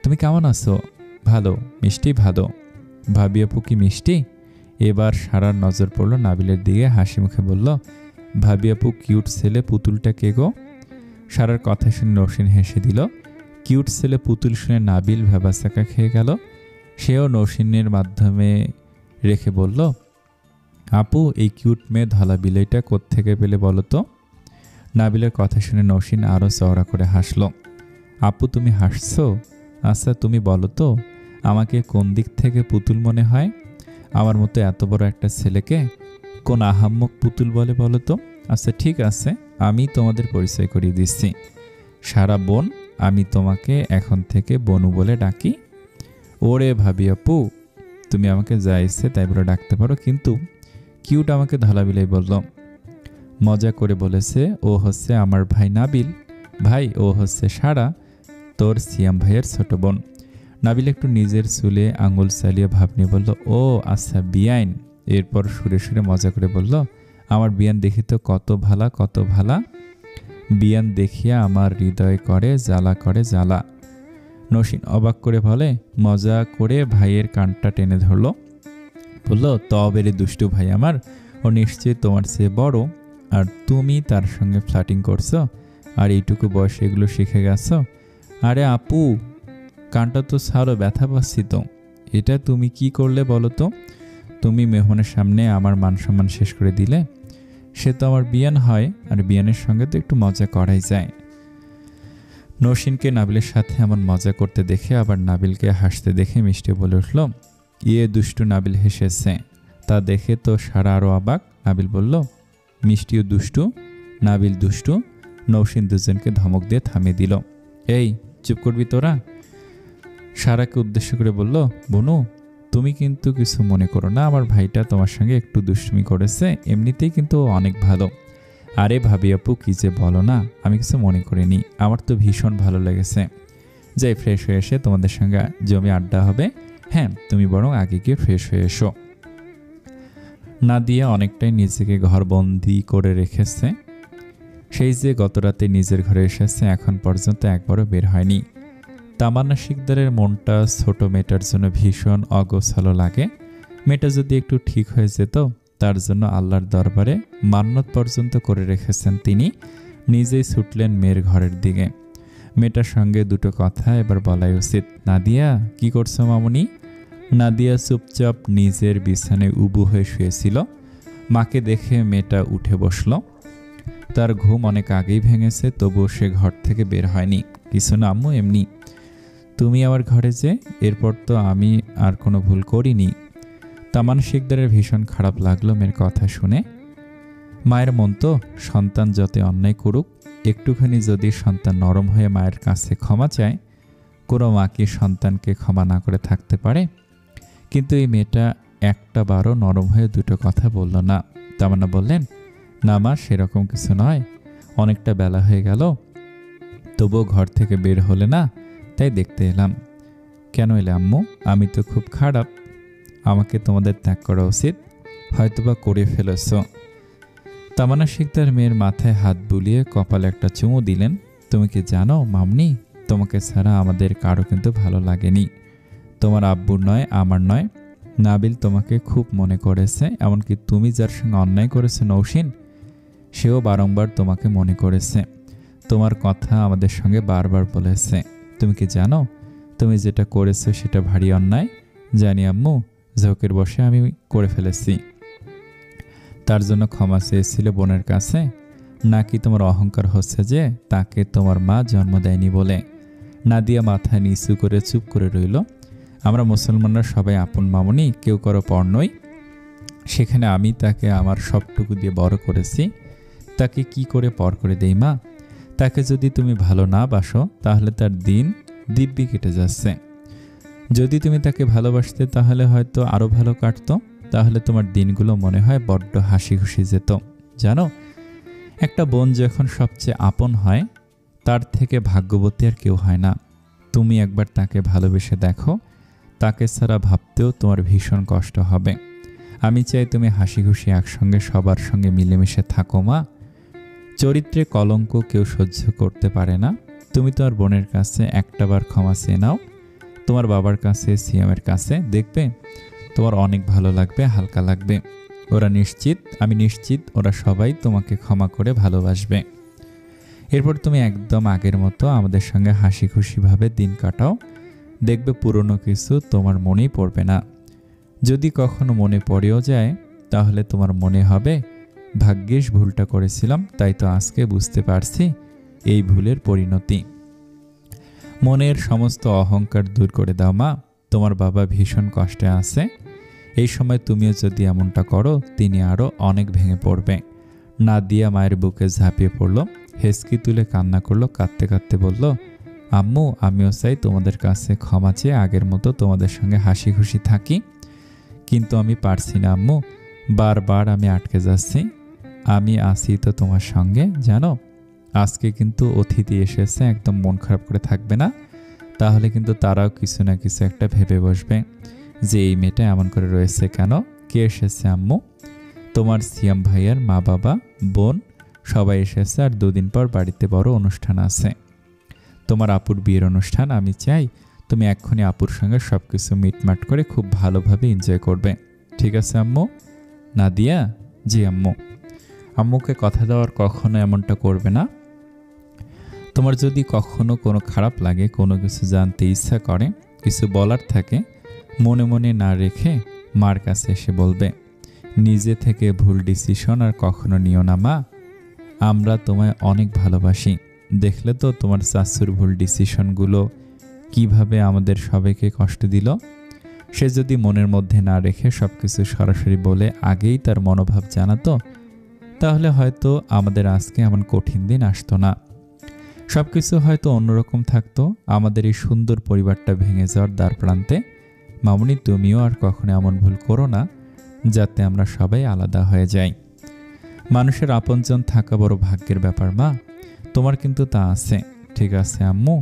তুমি কেমন আছো? ভালো মিষ্টি, ভালো। ভাবি আপু কি মিষ্টি? এবার সারার নজর পড়ল নাবিলের দিকে, হাসি মুখে বলল, ভাবি আপু কিউট ছেলে পুতুলটা কে গো? সারার কথা শুনে নৌসিন হেসে দিল। কিউট ছেলে পুতুল শুনে নাবিল ভেবাচাকা খেয়ে গেল। সেও নৌসিনের মাধ্যমে রেখে বলল, আপু এই কিউট মেয়ে ধলা বিলাইটা কোত্থেকে পেলে বলো তো? নাবিলের কথা শুনে নৌসিন আরও চওড়া করে হাসল। আপু তুমি হাসছো? আচ্ছা তুমি বলো তো, আমাকে কোন দিক থেকে পুতুল মনে হয়? আমার মতো এত বড় একটা ছেলেকে কোন আহাম্মক পুতুল বলে বলো তো? আচ্ছা ঠিক আছে, আমি তোমাদের পরিচয় করিয়ে দিচ্ছি। সারা বোন, আমি তোমাকে এখন থেকে বনু বলে ডাকি। ওরে ভাবি আপু, তুমি আমাকে যা ইচ্ছে তাই বলে ডাকতে পারো, কিন্তু কিউট আমাকে ধলাবিলাই বলল। মজা করে বলেছে, ও হচ্ছে আমার ভাই নাবিল। ভাই, ও হচ্ছে সারা, তোর সিয়াম ভাইয়ের ছোট বোন। নাবিল একটু নিজের চুলে আঙুল চালিয়ে ভাব নিয়ে বলল, ও আচ্ছা বিয়াইন। এরপর সুরে সুরে মজা করে বলল, আমার বিয়ান দেখি তো কত ভালা, কত ভালা। বিয়ান দেখিয়া আমার হৃদয় করে জ্বালা, করে জ্বালা। নসীন অবাক করে বলে, মজা করে ভাইয়ের কানটা টেনে ধরল। বলল, তবেরে দুষ্টু ভাই আমার, ও নিশ্চয়ই তোমার চেয়ে বড়, আর তুমি তার সঙ্গে ফ্লার্টিং করছো, আর এইটুকু বয়সে এগুলো শিখে গেছো? আরে আপু, কানটা তো ছাড়ো, ব্যথা পাচ্ছি তো। এটা তুমি কি করলে বলো তো? তুমি মেহমানের সামনে আমার মান সম্মান শেষ করে দিলে। সে তো আমার বিয়ান হয়, আর বিয়ানের সঙ্গে তো একটু মজা করাই যায়। নসীনকে নাবিলের সাথে এমন মজা করতে দেখে আবার নাবিলকে হাসতে দেখে মিষ্টি বলে উঠল, ইয়ে দুষ্টু। নাবিল হেসেছে, তা দেখে তো সারা আরও অবাক। নাবিল বলল, মিষ্টিও দুষ্টু, নাবিল দুষ্টু। নৌসিন দুজনকে ধমক দিয়ে থামিয়ে দিল। এই চুপ করবি তোরা? সারাকে উদ্দেশ্য করে বলল, বনু তুমি কিন্তু কিছু মনে করো না, আমার ভাইটা তোমার সঙ্গে একটু দুষ্টুমি করেছে, এমনিতেই কিন্তু অনেক ভালো। আরে ভাবি আপু কি যে বলো না, আমি কিছু মনে করিনি, আমার তো ভীষণ ভালো লেগেছে। যাই ফ্রেশ হয়ে এসে তোমাদের সঙ্গে জমি আড্ডা হবে। হ্যাঁ তুমি বরং আগে গিয়ে ফ্রেশ হয়ে এসো। নাদিয়া অনেকটাই নিজেকে ঘরবন্দি করে রেখেছে। সেই যে গত রাতে নিজের ঘরে এসেছে, এখন পর্যন্ত একবারও বের হয়নি। তামান্না শিকদারের মনটা ছোট মেয়েটার জন্য ভীষণ অগোছালো লাগে। মেয়েটা যদি একটু ঠিক হয়ে যেত, তার জন্য আল্লাহর দরবারে মান্নত পর্যন্ত করে রেখেছেন তিনি। নিজেই ছুটলেন মেয়ের ঘরের দিকে। মেয়েটার সঙ্গে দুটো কথা এবার বলাই উচিত। নাদিয়া কি করছো মামুনি? নাদিয়া চুপচাপ নিজের বিছানায় উবু হয়ে শুয়েছিল। মাকে দেখে মেয়েটা উঠে বসল। তার ঘুম অনেক আগেই ভেঙেছে, তবুও সে ঘর থেকে বের হয়নি। কিছু না আম্মু, এমনি। তুমি আমার ঘরে যে, এরপর তো আমি আর কোনো ভুল করিনি। তামান শিকদারের ভীষণ খারাপ লাগলো মেয়ের কথা শুনে। মায়ের মন তো, সন্তান যত অন্যায় করুক, একটুখানি যদি সন্তান নরম হয়ে মায়ের কাছে ক্ষমা চায়, কোনো মা কি সন্তানকে ক্ষমা না করে থাকতে পারে? কিন্তু এই মেয়েটা একটা বারও নরম হয়ে দুটো কথা বলল না। তামান্না বললেন, না মা, সেরকম কিছু নয়, অনেকটা বেলা হয়ে গেল, তবুও ঘর থেকে বের হলে না, তাই দেখতে এলাম। কেন এলে আম্মু? আমি তো খুব খারাপ, আমাকে তোমাদের ত্যাগ করা উচিত, হয়তোবা করে ফেলেছ। তামান্না শিকদার মেয়ের মাথায় হাত বুলিয়ে কপালে একটা চুমু দিলেন। তুমি কি জানো মামনি, তোমাকে ছাড়া আমাদের কারো কিন্তু ভালো লাগেনি। তোমার আব্বুর নয়, আমার নয়, নাবিল তোমাকে খুব মনে করেছে। এমনকি তুমি যার সঙ্গে অন্যায় করেছে নৌসিন, সেও বারংবার তোমাকে মনে করেছে, তোমার কথা আমাদের সঙ্গে বারবার বলেছে। তুমি কি জানো, তুমি যেটা করেছো সেটা ভারী অন্যায়। জানি আম্মু, ঝোঁকের বসে আমি করে ফেলেছি। তার জন্য ক্ষমা চেয়েছিলে বোনের কাছে, নাকি তোমার অহংকার হচ্ছে যে তাকে তোমার মা জন্ম দেয়নি বলে? নাদিয়া মাথা নিচু করে চুপ করে রইল। আমরা মুসলমানরা সবাই আপন মামুনি, কেউ কারো পর নই। সেখানে আমি তাকে আমার সবটুকু দিয়ে বড় করেছি, তাকে কি করে পর করে দেই মা? তাকে যদি তুমি ভালো না বাসো, তাহলে তার দিন দিব্যি কেটে যাচ্ছে। যদি তুমি তাকে ভালোবাসতে, তাহলে হয়তো আরও ভালো কাটতো, তাহলে তোমার দিনগুলো মনে হয় বড্ড হাসি খুশি যেত। জানো, একটা বোন যখন সবচেয়ে আপন হয়, তার থেকে ভাগ্যবতী আর কেউ হয় না। তুমি একবার তাকে ভালোবেসে দেখো, তাকে ছাড়া ভাবতেও তোমার ভীষণ কষ্ট হবে। আমি চাই তুমি হাসি খুশি একসঙ্গে সবার সঙ্গে মিলেমিশে থাকো মা। চরিত্রে কলঙ্ক কেউ সহ্য করতে পারে না। তুমি তোমার বোনের কাছে একটাবার ক্ষমা চেয়ে নাও, তোমার বাবার কাছে, সিয়ামের কাছে, দেখবে তোমার অনেক ভালো লাগবে, হালকা লাগবে। আমি নিশ্চিত ওরা সবাই তোমাকে ক্ষমা করে ভালোবাসবে। এরপর তুমি একদম আগের মতো আমাদের সঙ্গে হাসি খুশিভাবে দিন কাটাও, দেখবে পুরনো কিছু তোমার মনেই পড়বে না। যদি কখনো মনে পড়েও যায় তাহলে তোমার মনে হবে ভাগ্যিস ভুলটা করেছিলাম, তাই তো আজকে বুঝতে পারছি এই ভুলের পরিণতি। মনের সমস্ত অহংকার দূর করে দাও মা, তোমার বাবা ভীষণ কষ্টে আছে। এই সময় তুমিও যদি এমনটা করো তিনি আরও অনেক ভেঙে পড়বে। নাদিয়া মায়ের বুকে ঝাঁপিয়ে পড়ল, হেসকি তুলে কান্না করলো, কাঁদতে কাঁদতে বলল, আম্মু আমিও চাই তোমাদের কাছে ক্ষমা চেয়ে আগের মতো তোমাদের সঙ্গে হাসি খুশি থাকি, কিন্তু আমি পারছি না আম্মু, বারবার আমি আটকে যাচ্ছি। আমি আছি তো তোমার সঙ্গে, জানো আজকে কিন্তু অতিথি এসেছে, একদম মন খারাপ করে থাকবে না, তাহলে কিন্তু তারাও কিছু না কিছু একটা ভেবে বসবে যে এই মেয়েটা এমন করে রয়েছে কেন। কে এসেছে আম্মু? তোমার সিয়াম ভাইয়ার মা বাবা বোন সবাই এসেছে, আর দুদিন পর বাড়িতে বড় অনুষ্ঠান আছে, তোমার আপুর বিয়ের অনুষ্ঠান। আমি চাই তুমি এক্ষুনি আপুর সঙ্গে সব কিছু মিটমাট করে খুব ভালোভাবে এনজয় করবে, ঠিক আছে আম্মু? নাদিয়া, জি আম্মু। আম্মুকে কথা দেওয়ার কখনো এমনটা করবে না। তোমার যদি কখনো কোনো খারাপ লাগে, কোনো কিছু জানতে ইচ্ছা করে, কিছু বলার থাকে, মনে মনে না রেখে মার কাছে এসে বলবে। নিজে থেকে ভুল ডিসিশন আর কখনো নিও না মা, আমরা তোমায় অনেক ভালোবাসি। দেখলে তো তোমার চাচুর ভুল ডিসিশনগুলো কিভাবে আমাদের সবাইকে কষ্ট দিল। সে যদি মনের মধ্যে না রেখে সব কিছু সরাসরি বলে আগেই তার মনোভাব জানাতো, তাহলে হয়তো আমাদের আজকে এমন কঠিন দিন আসতো না, সব কিছু হয়তো অন্যরকম থাকতো। আমাদের এই সুন্দর পরিবারটা ভেঙে যাওয়ার দ্বার প্রান্তে। মামুনি তুমিও আর কখনো এমন ভুল করো না যাতে আমরা সবাই আলাদা হয়ে যাই। মানুষের আপনজন থাকা বড় ভাগ্যের ব্যাপার মা, তোমার কিন্তু তা আছে। ঠিক আছে আম্মু,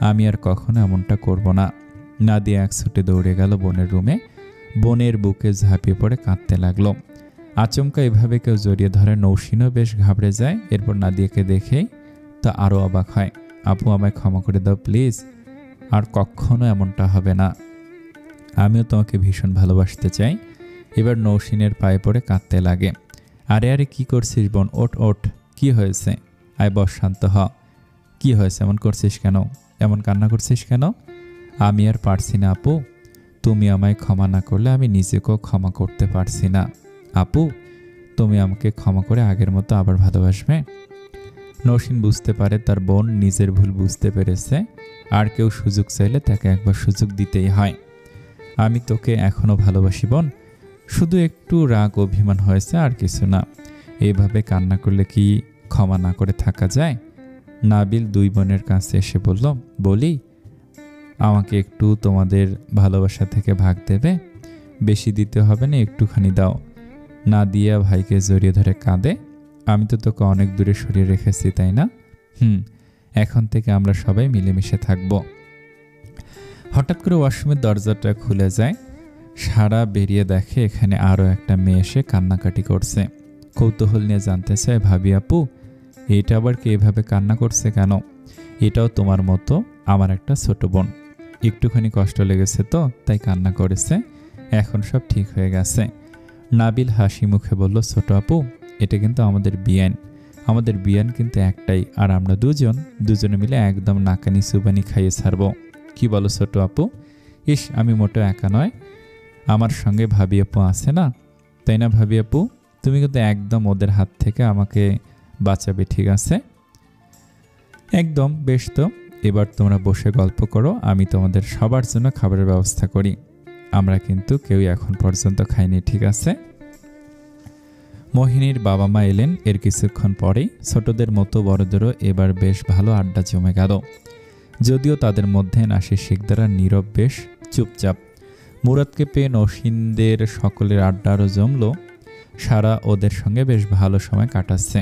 আমি আর কখনো এমনটা করব না। নাদিয়া এক ছুটে দৌড়ে গেল বোনের রুমে, বোনের বুকে ঝাঁপিয়ে পড়ে কাঁদতে লাগলো। আচমকা এভাবে কেউ জড়িয়ে ধরে নৌসিনও বেশ ঘাবড়ে যায়। এরপর নাদিয়াকে দেখেই তা আরও অবাক হয়। আপু আমায় ক্ষমা করে দাও প্লিজ, আর কখনো এমনটা হবে না, আমিও তোমাকে ভীষণ ভালোবাসতে চাই। এবার নৌসিনের পায়ে পড়ে কাঁদতে লাগে। আরে আরে কি করছিস বোন, ওঠ ওঠ, কি হয়েছে? আয় বস, শান্ত হ। কি হয়েছে, এমন করছিস কেন, এমন কান্না করছিস কেন? আমি আর পারছি না আপু, তুমি আমায় ক্ষমা না করলে আমি নিজেকেও ক্ষমা করতে পারছি না। আপু তুমি আমাকে ক্ষমা করে আগের মতো আবার ভালোবাসবে। নৌসিন বুঝতে পারে তার বোন নিজের ভুল বুঝতে পেরেছে, আর কেউ সুযোগ চাইলে তাকে একবার সুযোগ দিতেই হয়। আমি তোকে এখনো ভালোবাসি বোন, শুধু একটু রাগ অভিমান হয়েছে, আর কিছু না। এইভাবে কান্না করলে কি ক্ষমা না করে থাকা যায়? নাবিল দুই বোনের কাছে এসে বলি আমাকে একটু তোমাদের ভালোবাসা থেকে ভাগ দেবে, বেশি দিতে হবে না, একটুখানি দাও। নাদিয়া ভাইকে জড়িয়ে ধরে কাঁদে। আমি তো তোকে অনেক দূরে সরিয়ে রেখেছি, তাই না? এখন থেকে আমরা সবাই মিলেমিশে থাকব। হঠাৎ করে ওয়াশরুমের দরজাটা খুলে যায়। সারা বেরিয়ে দেখে এখানে আরও একটা মেয়ে এসে কান্নাকাটি করছে। কৌতূহল নিয়ে জানতে চায়, ভাবি আপু এটা আবার কে এভাবে কান্না করছে কেন? এটাও তোমার মতো আমার একটা ছোট বোন, একটুখানি কষ্ট লেগেছে তো তাই কান্না করেছে, এখন সব ঠিক হয়ে গেছে। নাবিল হাসি মুখে বলল, ছোট আপু এটা কিন্তু আমাদের বিয়ান কিন্তু একটাই, আর আমরা দুজনে মিলে একদম নাকানি সুবানি খাইয়ে ছাড়বো। কি বলো ছোট আপু? ইস আমি মোটেও একা নয়, আমার সঙ্গে ভাবি আপু আছে না, তাই না ভাবি আপু? তুমি কিন্তু একদম ওদের হাত থেকে আমাকে বাঁচাবে, ঠিক আছে? একদম, বেশ তো এবার তোমরা বসে গল্প করো, আমি তোমাদের সবার জন্য খাবারের ব্যবস্থা করি। আমরা কিন্তু কেউই এখন পর্যন্ত খাইনি, ঠিক আছে? মোহিনীর বাবা মা এলেন এর কিছুক্ষণ পরেই। ছোটদের মতো বড়দেরও এবার বেশ ভালো আড্ডা জমে গেল। যদিও তাদের মধ্যে নাসির শিকদার নীরব বেশ চুপচাপ। মুরাদকে পেয়ে নসীনদের সকলের আড্ডা আরও জমল। সারা ওদের সঙ্গে বেশ ভালো সময় কাটাচ্ছে।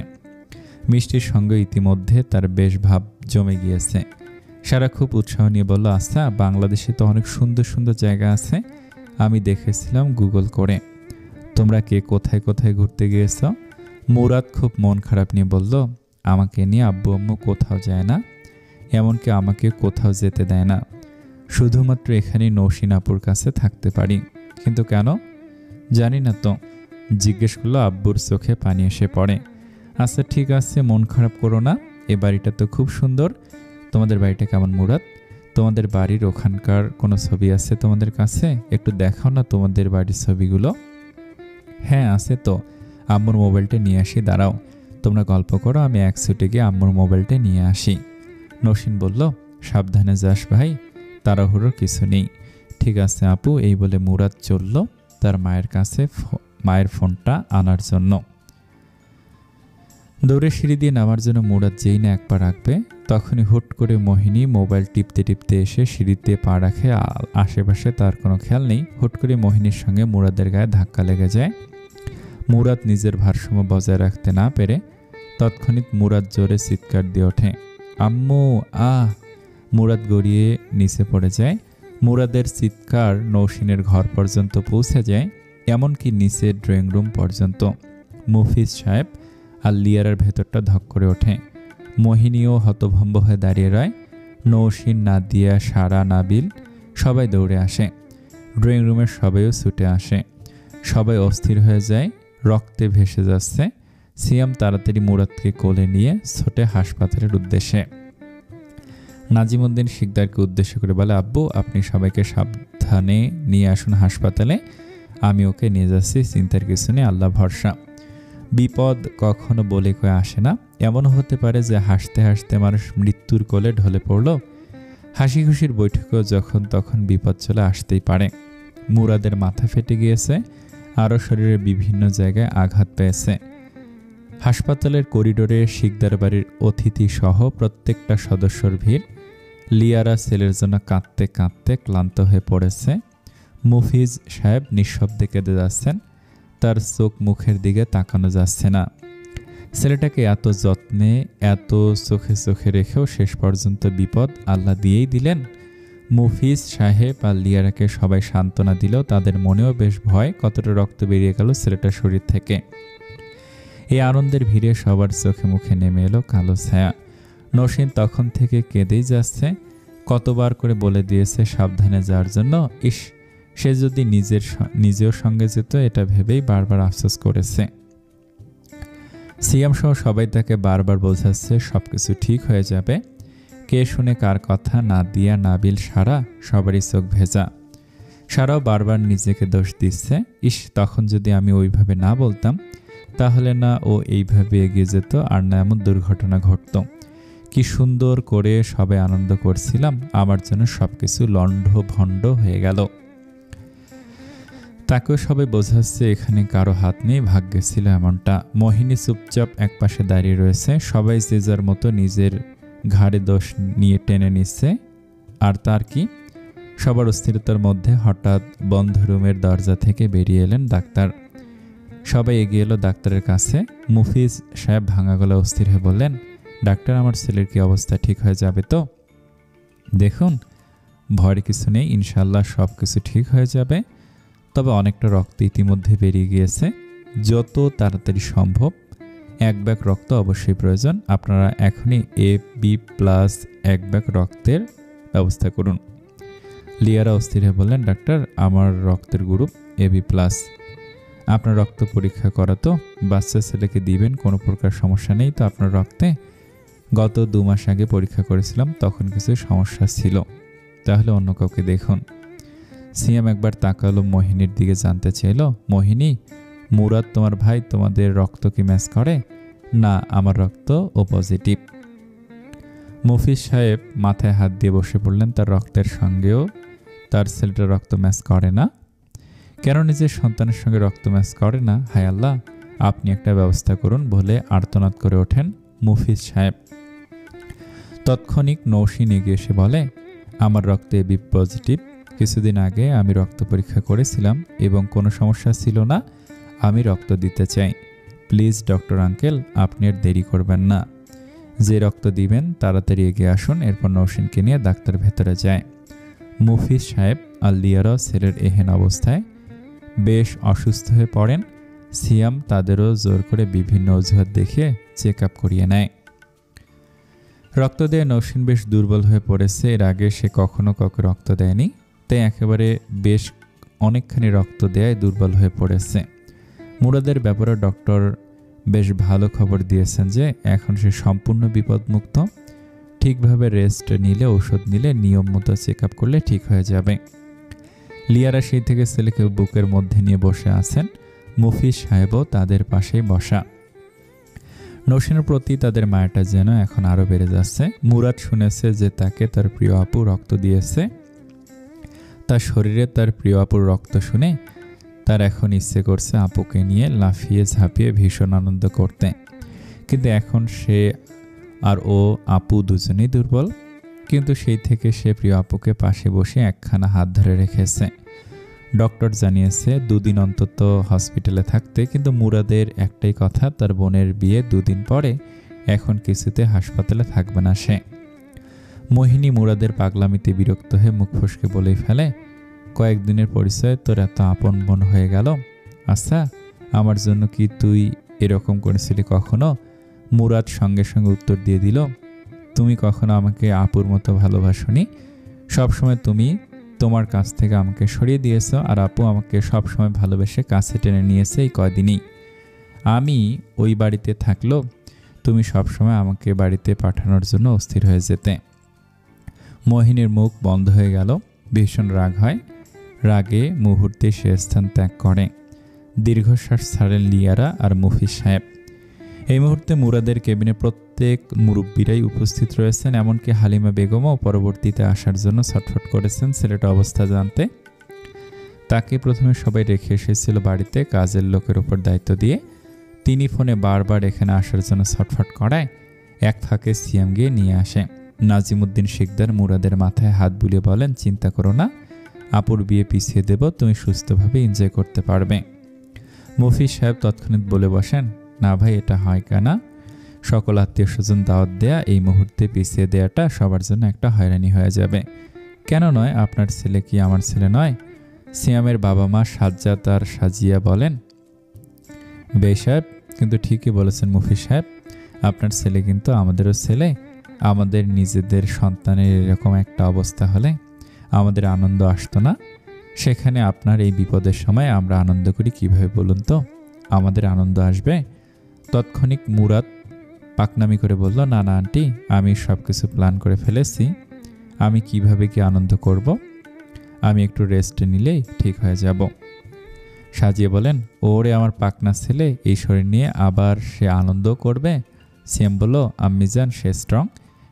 মিষ্টির সঙ্গে ইতিমধ্যে তার বেশ ভাব জমে গিয়েছে। সারা খুব উৎসাহ নিয়ে বলল, আচ্ছা বাংলাদেশে তো অনেক সুন্দর সুন্দর জায়গা আছে, আমি দেখেছিলাম গুগল করে। তোমরা কে কোথায় কোথায় ঘুরতে গিয়েছ? মুরাদ খুব মন খারাপ নিয়ে বলল, আমাকে নিয়ে আব্বু আম্মু কোথাও যায় না, এমনকি আমাকে কোথাও যেতে দেয় না, শুধুমাত্র এখানে নৌসিন আপুর কাছে থাকতে পারি। কিন্তু কেন জানি না তো। জিজ্ঞেস করলো। আব্বুর চোখে পানি এসে পড়ে। আচ্ছা ঠিক আছে, মন খারাপ করো না, এ বাড়িটা তো খুব সুন্দর। তোমাদের বাড়িটা কেমন মুরাদ? তোমাদের বাড়ির ওখানকার কোনো ছবি আছে তোমাদের কাছে? একটু দেখাও না তোমাদের বাড়ির ছবিগুলো। হ্যাঁ আছে তো, আম্মুর মোবাইলটা নিয়ে আসি, দাঁড়াও, তোমরা গল্প করো, আমি এক ছুটে গিয়ে আম্মুর মোবাইলটা নিয়ে আসি। নৌসিন বলল, সাবধানে যাস ভাই, তাড়াহুড়োর কিছু নেই। ঠিক আছে আপু। এই বলে মুরাদ চলল তার মায়ের কাছে মায়ের ফোনটা আনার জন্য। দৌড়ে সিঁড়ি দিয়ে নামার জন্য মুরাদ যেই না এক পা রাখবে, তখনই হুট করে মোহিনী মোবাইল টিপতে টিপতে এসে সিঁড়িতে পা রাখে। আশেপাশে তার কোনো খেয়াল নেই। হুট করে মোহিনীর সঙ্গে মুরাদের গায়ে ধাক্কা লেগে যায়। মুরাদ নিজের ভারসাম্য বজায় রাখতে না পেরে তৎক্ষণিক মুরাদ জোরে চিৎকার দিয়ে ওঠে, আম্মু আহ! মুরাদ গড়িয়ে নিচে পড়ে যায়। মুরাদের চিৎকার নৌসিনের ঘর পর্যন্ত পৌঁছে যায়, এমনকি নিচে ড্রয়িং রুম পর্যন্ত। মুফিজ সাহেব আর লিয়ারার ভেতরটা ধক করে ওঠে। মোহিনীও হতভম্ব হয়ে দাঁড়িয়ে রয়। নৌসিন, নাদিয়া, সারা, নাবিল সবাই দৌড়ে আসে। ড্রয়িং রুমের সবাইও ছুটে আসে। সবাই অস্থির হয়ে যায়, রক্তে ভেসে যাচ্ছে। সিয়াম তাড়াতাড়ি মুরাদকে কোলে নিয়ে ছোটে হাসপাতালের উদ্দেশ্যে। নাজিমউদ্দিন শিকদারকে উদ্দেশ্য করে বলে, আব্বু আপনি সবাইকে সাবধানে নিয়ে আসুন হাসপাতালে, আমি ওকে নিয়ে যাচ্ছি, চিন্তার কিছু নেই, আল্লাহ ভরসা। বিপদ কখনো বলে কয়ে আসে না। এমন হতে পারে যে হাসতে হাসতে মানুষ মৃত্যুর কোলে ঢলে পড়ল। হাসি খুশির বৈঠকেও যখন তখন বিপদ চলে আসতেই পারে। মুরাদের মাথা ফেটে গিয়েছে, আরও শরীরের বিভিন্ন জায়গায় আঘাত পেয়েছে। হাসপাতালের করিডোরে শিকদার বাড়ির অতিথি সহ প্রত্যেকটা সদস্যর ভিড়। লিয়ারা ছেলের জন্য কাঁদতে কাঁদতে ক্লান্ত হয়ে পড়েছে। মুফিজ সাহেব নিঃশব্দে কেঁদে যাচ্ছেন, তার চোখ মুখের দিকে তাকানো যাচ্ছে না। ছেলেটাকে এত যত্নে এত চোখে চোখে রেখেও শেষ পর্যন্ত বিপদ আল্লাহ দিয়েই দিলেন। মুফিজ সাহেব আর লিয়ারাকে সবাই সান্ত্বনা দিলেও তাদের মনেও বেশ ভয়, কতটা রক্ত বেরিয়ে গেল ছেলেটার শরীর থেকে। এই আনন্দের ভিড়ে সবার চোখে মুখে নেমে এলো কালো ছায়া। নৌসিন তখন থেকে কেঁদেই যাচ্ছে। কতবার করে বলে দিয়েছে সাবধানে যাওয়ার জন্য। ইস, সে যদি নিজেও সঙ্গে যেত, এটা ভেবেই বারবার আফসোস করেছে। সিয়াম সহ সবাই তাকে বারবার বোঝাচ্ছে সবকিছু ঠিক হয়ে যাবে। কে শুনে কার কথা? নাদিয়া, নাবিল, সারা সবারই চোখ ভেজা। সারাও বারবার নিজেকে দোষ দিচ্ছে। ইস, তখন যদি আমি ওইভাবে না বলতাম, তাহলে না ও এইভাবে এগিয়ে যেত, আর না এমন দুর্ঘটনা ঘটত। কি সুন্দর করে সবাই আনন্দ করছিলাম, আমার জন্য সবকিছু লণ্ড ভণ্ড হয়ে গেল। তাকেও সবাই বোঝাচ্ছে এখানে কারো হাত নেই, ভাগ্যে ছিল এমনটা। মোহিনী চুপচাপ একপাশে দাঁড়িয়ে রয়েছে। সবাই যে যার মতো নিজের ঘাড়ে দোষ নিয়ে টেনে নিচ্ছে। আর তার কি? সবার অস্থিরতার মধ্যে হঠাৎ বন্ধ রুমের দরজা থেকে বেরিয়ে এলেন ডাক্তার। সবাই এগিয়ে এলো ডাক্তারের কাছে। মুফিজ সাহেব ভাঙা গলা অস্থির হয়ে বললেন, ডাক্তার আমার ছেলের কি অবস্থা, ঠিক হয়ে যাবে তো? দেখুন, ভয়ের কিছু নেই, ইনশাল্লাহ সব কিছু ঠিক হয়ে যাবে। তবে অনেকটা রক্ত ইতিমধ্যে বেরিয়ে গিয়েছে, যত তাড়াতাড়ি সম্ভব 1 ব্যাগ রক্ত অবশ্যই প্রয়োজন। আপনারা এখনই AB+ 1 ব্যাগ রক্তের ব্যবস্থা করুন। লিয়ারা অস্থির হয়ে বললেন, ডাক্তার আমার রক্তের গ্রুপ AB+। আপনার রক্ত পরীক্ষা করা তো? বাচ্চা ছেলেকে দিবেন, কোনো প্রকার সমস্যা নেই তো আপনার রক্তে? গত 2 মাস আগে পরীক্ষা করেছিলাম, তখন কিছু সমস্যা ছিল। তাহলে অন্য কাউকে দেখুন। সিয়াম একবার তাকালো মোহিনীর দিকে, জানতে চাইল, মোহিনী, মুরাদ তোমার ভাই, তোমাদের রক্ত কি ম্যাচ করে? না, আমার রক্ত ও পজিটিভ। মুফিজ সাহেব মাথায় হাত দিয়ে বসে পড়লেন। তার রক্তের সঙ্গেও তার ছেলেটার রক্ত ম্যাচ করে না। কেন নিজের সন্তানের সঙ্গে রক্ত ম্যাচ করে না? হায় আল্লাহ, আপনি একটা ব্যবস্থা করুন বলে আর্তনাদ করে ওঠেন মুফিজ সাহেব। তৎক্ষণিক নৌসিন এগিয়ে এসে বলে, আমার রক্তে AB+। কিছুদিন আগে আমি রক্ত পরীক্ষা করেছিলাম এবং কোনো সমস্যা ছিল না। আমি রক্ত দিতে চাই। প্লিজ ডক্টর আঙ্কেল, আপনি আর দেরি করবেন না। যে রক্ত দিবেন তাড়াতাড়ি এগিয়ে আসুন। এরপর নৌসিনকে নিয়ে ডাক্তার ভেতরে যায়। মুফিজ সাহেব আর লিয়ারা ছেলের এহেন অবস্থায় বেশ অসুস্থ হয়ে পড়েন। সিয়াম তাদেরও জোর করে বিভিন্ন অজুহাত দেখিয়ে চেক আপ করিয়ে নেয়। রক্ত দিয়ে নৌসিন বেশ দুর্বল হয়ে পড়েছে। এর আগে সে কখনো কাউকে রক্ত দেয়নি, তাই একেবারে বেশ অনেকখানি রক্ত দেয় দুর্বল হয়ে পড়েছে। মুরাদের ব্যাপারে ডক্টর বেশ ভালো খবর দিয়েছেন যে এখন সে সম্পূর্ণ বিপদমুক্ত। ঠিকভাবে রেস্ট নিলে, ঔষধ নিলে, নিয়ম মতো চেক আপ করলে ঠিক হয়ে যাবে। লিয়ারা সেই থেকে ছেলেকে বুকের মধ্যে নিয়ে বসে আছেন। মুফিজ সাহেবও তাদের পাশেই বসা। নৌসিনের প্রতি তাদের মায়াটা যেন এখন আরও বেড়ে যাচ্ছে। মুরাদ শুনেছে যে তাকে তার প্রিয় আপু রক্ত দিয়েছে। তার শরীরে তার প্রিয় আপুর রক্ত শুনে তার এখন ইচ্ছে করছে আপুকে নিয়ে লাফিয়ে ঝাঁপিয়ে ভীষণ আনন্দ করতে। কিন্তু এখন সে আর ও আপু দুজনেই দুর্বল। কিন্তু সেই থেকে সে প্রিয় আপুকে পাশে বসে একখানা হাত ধরে রেখেছে। ডক্টর জানিয়েছে 2 দিন অন্তত হসপিটালে থাকতে। কিন্তু মুরাদের একটাই কথা, তার বোনের বিয়ে 2 দিন পরে, এখন কিছুতে হাসপাতালে থাকবে না সে। মোহিনী মুরাদের পাগলামিতে বিরক্ত হয়ে মুখ ফসকে বলেই ফেলে, কয়েকদিনের পরিচয় তোর এত আপন বোন হয়ে গেল। আচ্ছা, আমার জন্য কি তুই এরকম করেছিলি কখনো? মুরাদ সঙ্গে সঙ্গে উত্তর দিয়ে দিল, তুমি কখনো আমাকে আপুর মতো ভালোবাসোনি। সবসময় তুমি তোমার কাছ থেকে আমাকে সরিয়ে দিয়েছ, আর আপু আমাকে সবসময় ভালোবেসে কাছে টেনে নিয়েছে এই কয়দিনই। আমি ওই বাড়িতে থাকলেও তুমি সবসময় আমাকে বাড়িতে পাঠানোর জন্য অস্থির হয়ে যেতে। মোহিনীর মুখ বন্ধ হয়ে গেল। ভীষণ রাগ হয়। রাগে মুহূর্তে সে স্থান ত্যাগ করে। দীর্ঘশ্বাস ছাড়েন লিয়ারা আর মুফিজ সাহেব। এই মুহূর্তে মুরাদের কেবিনে প্রত্যেক মুরব্বীরাই উপস্থিত রয়েছেন। এমনকি হালিমা বেগমও পরবর্তীতে আসার জন্য ছটফট করেছেন ছেলেটা অবস্থা জানতে। তাকে প্রথমে সবাই রেখে এসেছিল বাড়িতে কাজের লোকের উপর দায়িত্ব দিয়ে। তিনি ফোনে বারবার এখানে আসার জন্য ছটফট করায় এক ফাঁকে সিয়াম গিয়ে নিয়ে আসে। নাজিমুদ্দিন শিকদার মুরাদের মাথায় হাত বুলিয়ে বলেন, চিন্তা করো না, আপুর বিয়ে পিছিয়ে দেব, তুমি সুস্থভাবে এনজয় করতে পারবে। মুফিজ সাহেব তৎক্ষণাৎ বলে বসেন, না ভাই, এটা হয় কেনা? সকল আত্মীয় স্বজন দাওয়াত দেয়া এই মুহূর্তে পিছিয়ে দেওয়াটা সবার জন্য একটা হয়রানি হয়ে যাবে। কেন নয়? আপনার ছেলে কি আমার ছেলে নয়? সিয়ামের বাবা মা সাজ্জাদ আর সাজিয়া বলেন, বে সাহেব কিন্তু ঠিকই বলেছেন মুফিজ সাহেব, আপনার ছেলে কিন্তু আমাদেরও ছেলে। আমাদের নিজেদের সন্তানের এরকম একটা অবস্থা হলে আমাদের আনন্দ আসতো না? সেখানে আপনার এই বিপদের সময় আমরা আনন্দ করি কিভাবে বলুন তো? আমাদের আনন্দ আসবে? তৎক্ষণিক মুরাদ পাকনামি করে বলল, না না আন্টি, আমি সব কিছু প্ল্যান করে ফেলেছি। আমি কিভাবে কি আনন্দ করব? আমি একটু রেস্ট নিলেই ঠিক হয়ে যাব। সাজিয়ে বলেন, ওরে আমার পাকনা ছেলে, এই শরীর নিয়ে আবার সে আনন্দ করবে? সিএম বলল, আম্মি জান, সে স্ট্রং।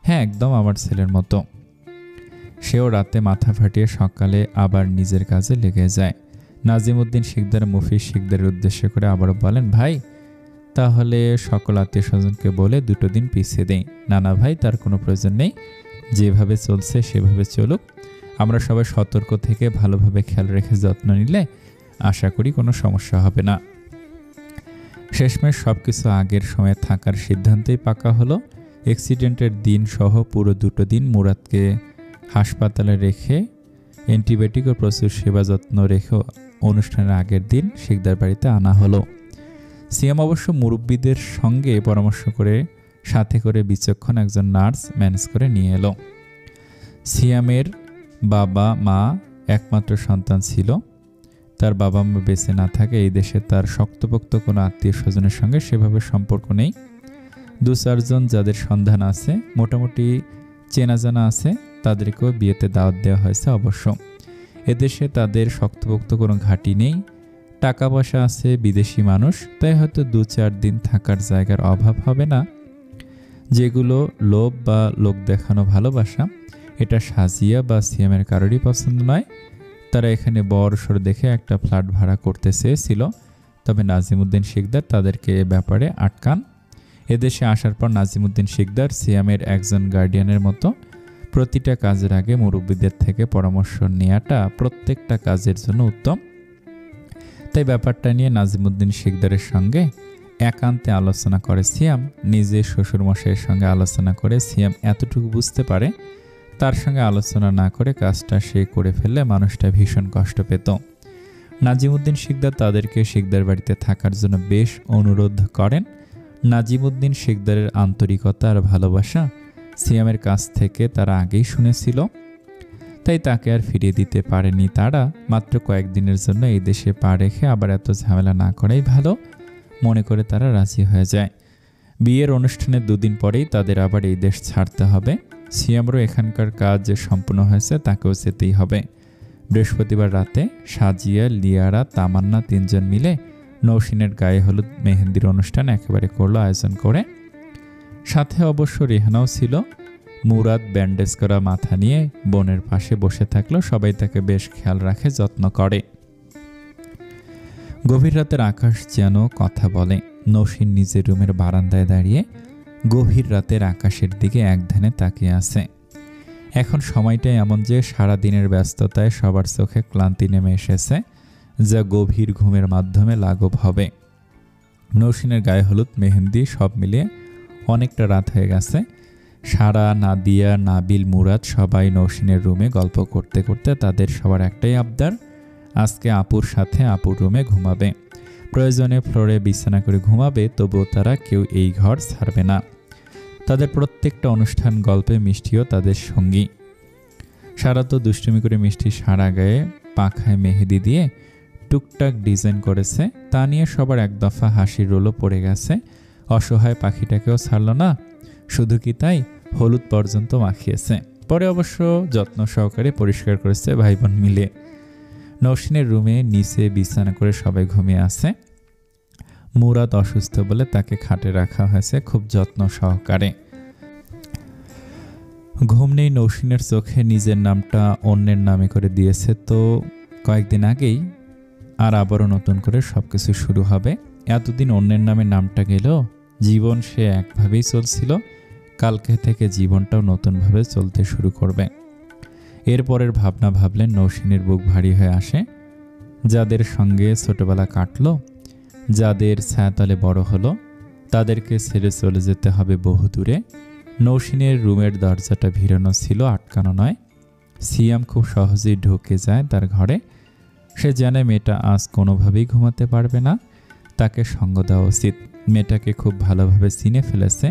হ্যাঁ, একদম আমার ছেলের মতো। সেও রাতে মাথা ফাটিয়ে সকালে আবার নিজের কাজে লেগে যায়। নাজিমুদ্দিন শিকদার মুফিজ শিকদারের উদ্দেশ্য করে আবারও বলেন, ভাই তাহলে সকল আত্মীয় স্বজনকে বলে 2 দিন পিছিয়ে দেই। না না ভাই, তার কোনো প্রয়োজন নেই, যেভাবে চলছে সেভাবে চলুক। আমরা সবাই সতর্ক থেকে ভালোভাবে খেয়াল রেখে যত্ন নিলে আশা করি কোনো সমস্যা হবে না। শেষমেশ সব কিছু আগের সময়ে থাকার সিদ্ধান্তেই পাকা হলো। অ্যাক্সিডেন্টের দিন সহ পুরো 2 দিন মুরাদকে হাসপাতালে রেখে অ্যান্টিবায়োটিক ও প্রচুর সেবা যত্ন রেখে অনুষ্ঠানের আগের দিন শিকদার বাড়িতে আনা হলো। সিএম অবশ্য মুরব্বীদের সঙ্গে পরামর্শ করে সাথে করে বিচক্ষণ একজন নার্স ম্যানেজ করে নিয়ে এলো। সিয়ামের বাবা মা একমাত্র সন্তান ছিল। তার বাবা মা বেঁচে না থাকে এই দেশে তার শক্তপোক্ত কোনো আত্মীয় স্বজনের সঙ্গে সেভাবে সম্পর্ক নেই। 2-4 জন যাদের সন্ধান আছে, মোটামুটি চেনা জানা আছে, তাদেরকেও বিয়েতে দাওয়াত দেওয়া হয়েছে। অবশ্য এদেশে তাদের শক্তপোক্ত কোনো ঘাঁটি নেই, টাকা পয়সা আছে, বিদেশি মানুষ, তাই হয়তো 2-4 দিন থাকার জায়গার অভাব হবে না। যেগুলো লোভ বা লোক দেখানো ভালোবাসা, এটা সাজিয়া বা সিএমের কারোরই পছন্দ নয়। তারা এখানে বড়সড় দেখে একটা ফ্ল্যাট ভাড়া করতে চেয়েছিল, তবে নাজিমুদ্দিন শিকদার তাদেরকে এ ব্যাপারে আটকান। এদেশে আসার পর নাজিমুদ্দিন শিকদার সিয়ামের একজন গার্ডিয়ানের মতো প্রতিটা কাজের আগে মুরব্বীদের থেকে পরামর্শ নেওয়াটা প্রত্যেকটা কাজের জন্য উত্তম। তাই ব্যাপারটা নিয়ে নাজিমুদ্দিন শিকদারের সঙ্গে একান্তে আলোচনা করে সিয়াম। নিজের শ্বশুরমশাইয়ের সঙ্গে আলোচনা করে সিয়াম এতটুকু বুঝতে পারে তার সঙ্গে আলোচনা না করে কাজটা সে করে ফেললে মানুষটা ভীষণ কষ্ট পেত। নাজিমউদ্দিন শিকদার তাদেরকে শিকদার বাড়িতে থাকার জন্য বেশ অনুরোধ করেন। নাজিমউদ্দিন শিকদারের আন্তরিকতা আর ভালোবাসা সিয়ামের কাছ থেকে তারা আগেই শুনেছিল, তাই তাকে আর ফিরিয়ে দিতে পারেনি তারা। মাত্র কয়েকদিনের জন্য এই দেশে পা রেখে আবার এত ঝামেলা না করাই ভালো মনে করে তারা রাজি হয়ে যায়। বিয়ের অনুষ্ঠানের দুদিন পরেই তাদের আবার এই দেশ ছাড়তে হবে। সিয়ামরও এখানকার কাজ যে সম্পূর্ণ হয়েছে তাকেও যেতেই হবে। বৃহস্পতিবার রাতে সাজিয়া, লিয়ারা, তামান্না তিনজন মিলে নৌসিনের গায়ে হলুদ মেহেন্দির অনুষ্ঠান একেবারে করলো আয়োজন করে। সাথে অবশ্য রেহানাও ছিল। মুরাদ ব্যান্ডেজ করা মাথা নিয়ে বোনের পাশে বসে থাকলো। সবাই তাকে বেশ খেয়াল রাখে, যত্ন করে। গভীর রাতের আকাশ যেন কথা বলে। নৌসিন নিজের রুমের বারান্দায় দাঁড়িয়ে গভীর রাতের আকাশের দিকে একধ্যানে তাকিয়ে আছে। এখন সময়টা এমন যে সারাদিনের ব্যস্ততায় সবার চোখে ক্লান্তি নেমে এসেছে, যা গভীর ঘুমের মাধ্যমে লাঘব হবে। নৌসিনের গায়ে হলুদ মেহেন্দি সব মিলিয়ে অনেকটা রাত হয়ে গেছে। সারা, নাদিয়া, নাবিল, মুরাদ সবাই নৌসিনের রুমে গল্প করতে করতে তাদের সবার একটাই আবদার, আজকে আপুর সাথে আপুর রুমে ঘুমাবে। প্রয়োজনে ফ্লোরে বিছানা করে ঘুমাবে, তবুও তারা কেউ এই ঘর ছাড়বে না। তাদের প্রত্যেকটা অনুষ্ঠান গল্পে মিষ্টিও তাদের সঙ্গী। সারা তো দুষ্টুমি করে মিষ্টি সারা গায়ে পাখায় মেহেদি দিয়ে টুকটাক ডিজাইন করেছে, তা নিয়ে সবার এক দফা হাসির রোলও পড়ে গেছে। অসহায় পাখিটাকেও ছাড়ল না, শুধু কি তাই হলুদ পর্যন্ত মাখিয়েছে। পরে অবশ্য যত্ন সহকারে পরিষ্কার করেছে ভাই বোন মিলে। নৌসিনের রুমে নিচে বিছানা করে সবাই ঘুমিয়ে আছে। মুরাদ অসুস্থ বলে তাকে খাটে রাখা হয়েছে খুব যত্ন সহকারে। ঘুম নেই নৌসিনের চোখে। নিজের নামটা অন্যের নামে করে দিয়েছে তো কয়েকদিন আগেই, আর আবারও নতুন করে সবকিছু শুরু হবে। এতদিন অন্যের নামে নামটা গেল, জীবন সে একভাবেই চলছিল, কালকে থেকে জীবনটাও নতুনভাবে চলতে শুরু করবে। এরপরের ভাবনা ভাবলেন নৌসিনের বুক ভারী হয়ে আসে। যাদের সঙ্গে ছোটবেলা কাটলো, যাদের ছায়াতলে বড় হলো, তাদেরকে ছেড়ে চলে যেতে হবে বহু দূরে। নৌসিনের রুমের দরজাটা ভিড়ানো ছিল, আটকানো নয়। সিয়াম খুব সহজেই ঢুকে যায় তার ঘরে। সে জানে মেয়েটা আজ কোনোভাবেই ঘুমাতে পারবে না, তাকে সঙ্গ দেওয়া উচিত। মেয়েটাকে খুব ভালোভাবে চিনে ফেলেছে।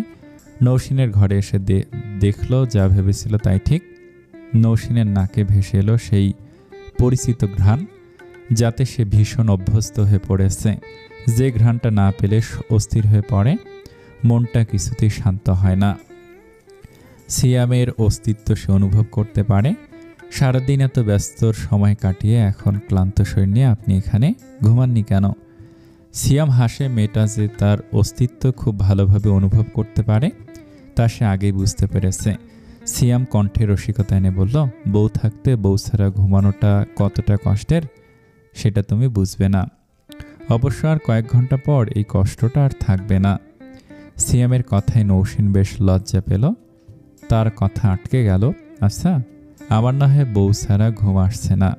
নৌসিনের ঘরে এসে দেখলো যা ভেবেছিল তাই ঠিক। নৌসিনের নাকে ভেসে এলো সেই পরিচিত ঘ্রাণ, যাতে সে ভীষণ অভ্যস্ত হয়ে পড়েছে। যে ঘ্রাণটা না পেলে অস্থির হয়ে পড়ে, মনটা কিছুতেই শান্ত হয় না। সিয়ামের অস্তিত্ব সে অনুভব করতে পারে। সারাদিন এত ব্যস্তর সময় কাটিয়ে এখন ক্লান্ত শরীর নিয়ে আপনি এখানে ঘুমাননি কেন? সিয়াম হাসে। মেয়েটা যে তার অস্তিত্ব খুব ভালোভাবে অনুভব করতে পারে তা সে আগেই বুঝতে পেরেছে। সিয়াম কণ্ঠে রসিকতা এনে বলল, বউ থাকতে বউ ছাড়া ঘুমানোটা কতটা কষ্টের সেটা তুমি বুঝবে না। অবশ্য আর কয়েক ঘন্টা পর এই কষ্টটা আর থাকবে না। সিয়ামের কথায় নৌসিন বেশ লজ্জা পেল। তার কথা আটকে গেল। আচ্ছা, আমার না হয় বউ ছাড়া ঘুম আসছে না,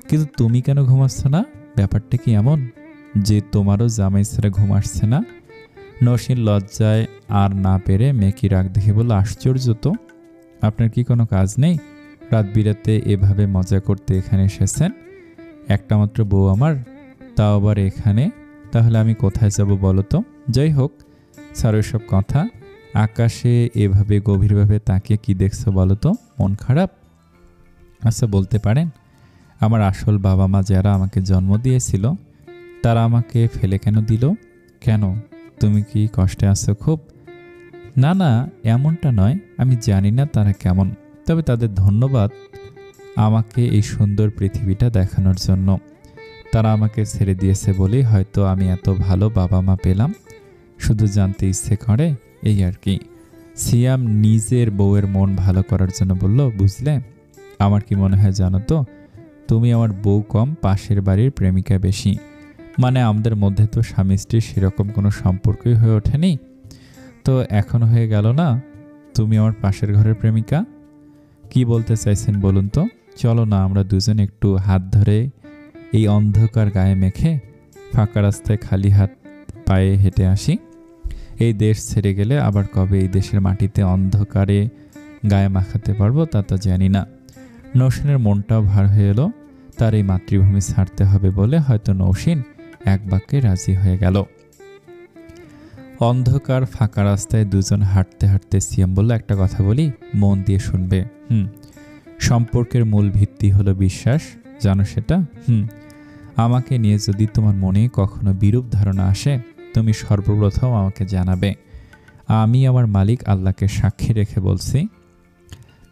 কিন্তু তুমি কেন ঘুমাচ্ছ না? ব্যাপারটা কি এমন যে তোমারও জামাই ছাড়া ঘুম আসছে না? নৌসিন লজ্জায় আর না পেরে মেকি রাগ দেখে বলল, আশ্চর্য তো, আপনার কি কোনো কাজ নেই? রাত বিরাতে এভাবে মজা করতে এখানে এসেছেন? একটা মাত্র বউ আমার, তাও আবার এখানে, তাহলে আমি কোথায় যাব বলো তো? যাই হোক, ছাড়ো সব কথা। আকাশে এভাবে গভীরভাবে তাকিয়ে কি দেখছো বলো তো? মন খারাপ? আচ্ছা বলতে পারেন, আমার আসল বাবা মা যারা আমাকে জন্ম দিয়েছিল তারা আমাকে ফেলে কেন দিল? কেন, তুমি কি কষ্টে আছো খুব? না না, এমনটা নয়। আমি জানি না তারা কেমন, তবে তাদের ধন্যবাদ আমাকে এই সুন্দর পৃথিবীটা দেখানোর জন্য। তারা আমাকে ছেড়ে দিয়েছে বলেই হয়তো আমি এত ভালো বাবা মা পেলাম। শুধু জানতে ইচ্ছে করে, এই আর কি। সিয়াম নিজের বউয়ের মন ভালো করার জন্য বলল, বুঝলে, আমার কি মনে হয় জানো তো, তুমি আমার বউ কম, পাশের বাড়ির প্রেমিকা বেশি। মানে আমাদের মধ্যে তো স্বামী স্ত্রীর সেরকম কোনো সম্পর্কই হয়ে ওঠেনি, তো এখন হয়ে গেল না তুমি আমার পাশের ঘরের প্রেমিকা। কি বলতে চাইছেন বলুন তো? চলো না আমরা দুজন একটু হাত ধরে এই অন্ধকার গায়ে মেখে ফাঁকা রাস্তায় খালি হাত পায়ে হেঁটে আসি। এই দেশ ছেড়ে গেলে আবার কবে এই দেশের মাটিতে অন্ধকারে গায়ে মাখাতে পারবো তা তো জানি না। নৌসিনের মনটাও ভার হয়ে এলো। তার এই মাতৃভূমি ছাড়তে হবে বলে হয়তো নৌসিন এক বাক্যে রাজি হয়ে গেল। অন্ধকার ফাঁকা রাস্তায় দুজন হাঁটতে হাঁটতে সিয়াম বলল, একটা কথা বলি, মন দিয়ে শুনবে। সম্পর্কের মূল ভিত্তি হলো বিশ্বাস, জানো সেটা? আমাকে নিয়ে যদি তোমার মনে কখনো বিরূপ ধারণা আসে, তুমি সর্বপ্রথম আমাকে জানাবে। আমি আমার মালিক আল্লাহকে সাক্ষী রেখে বলছি,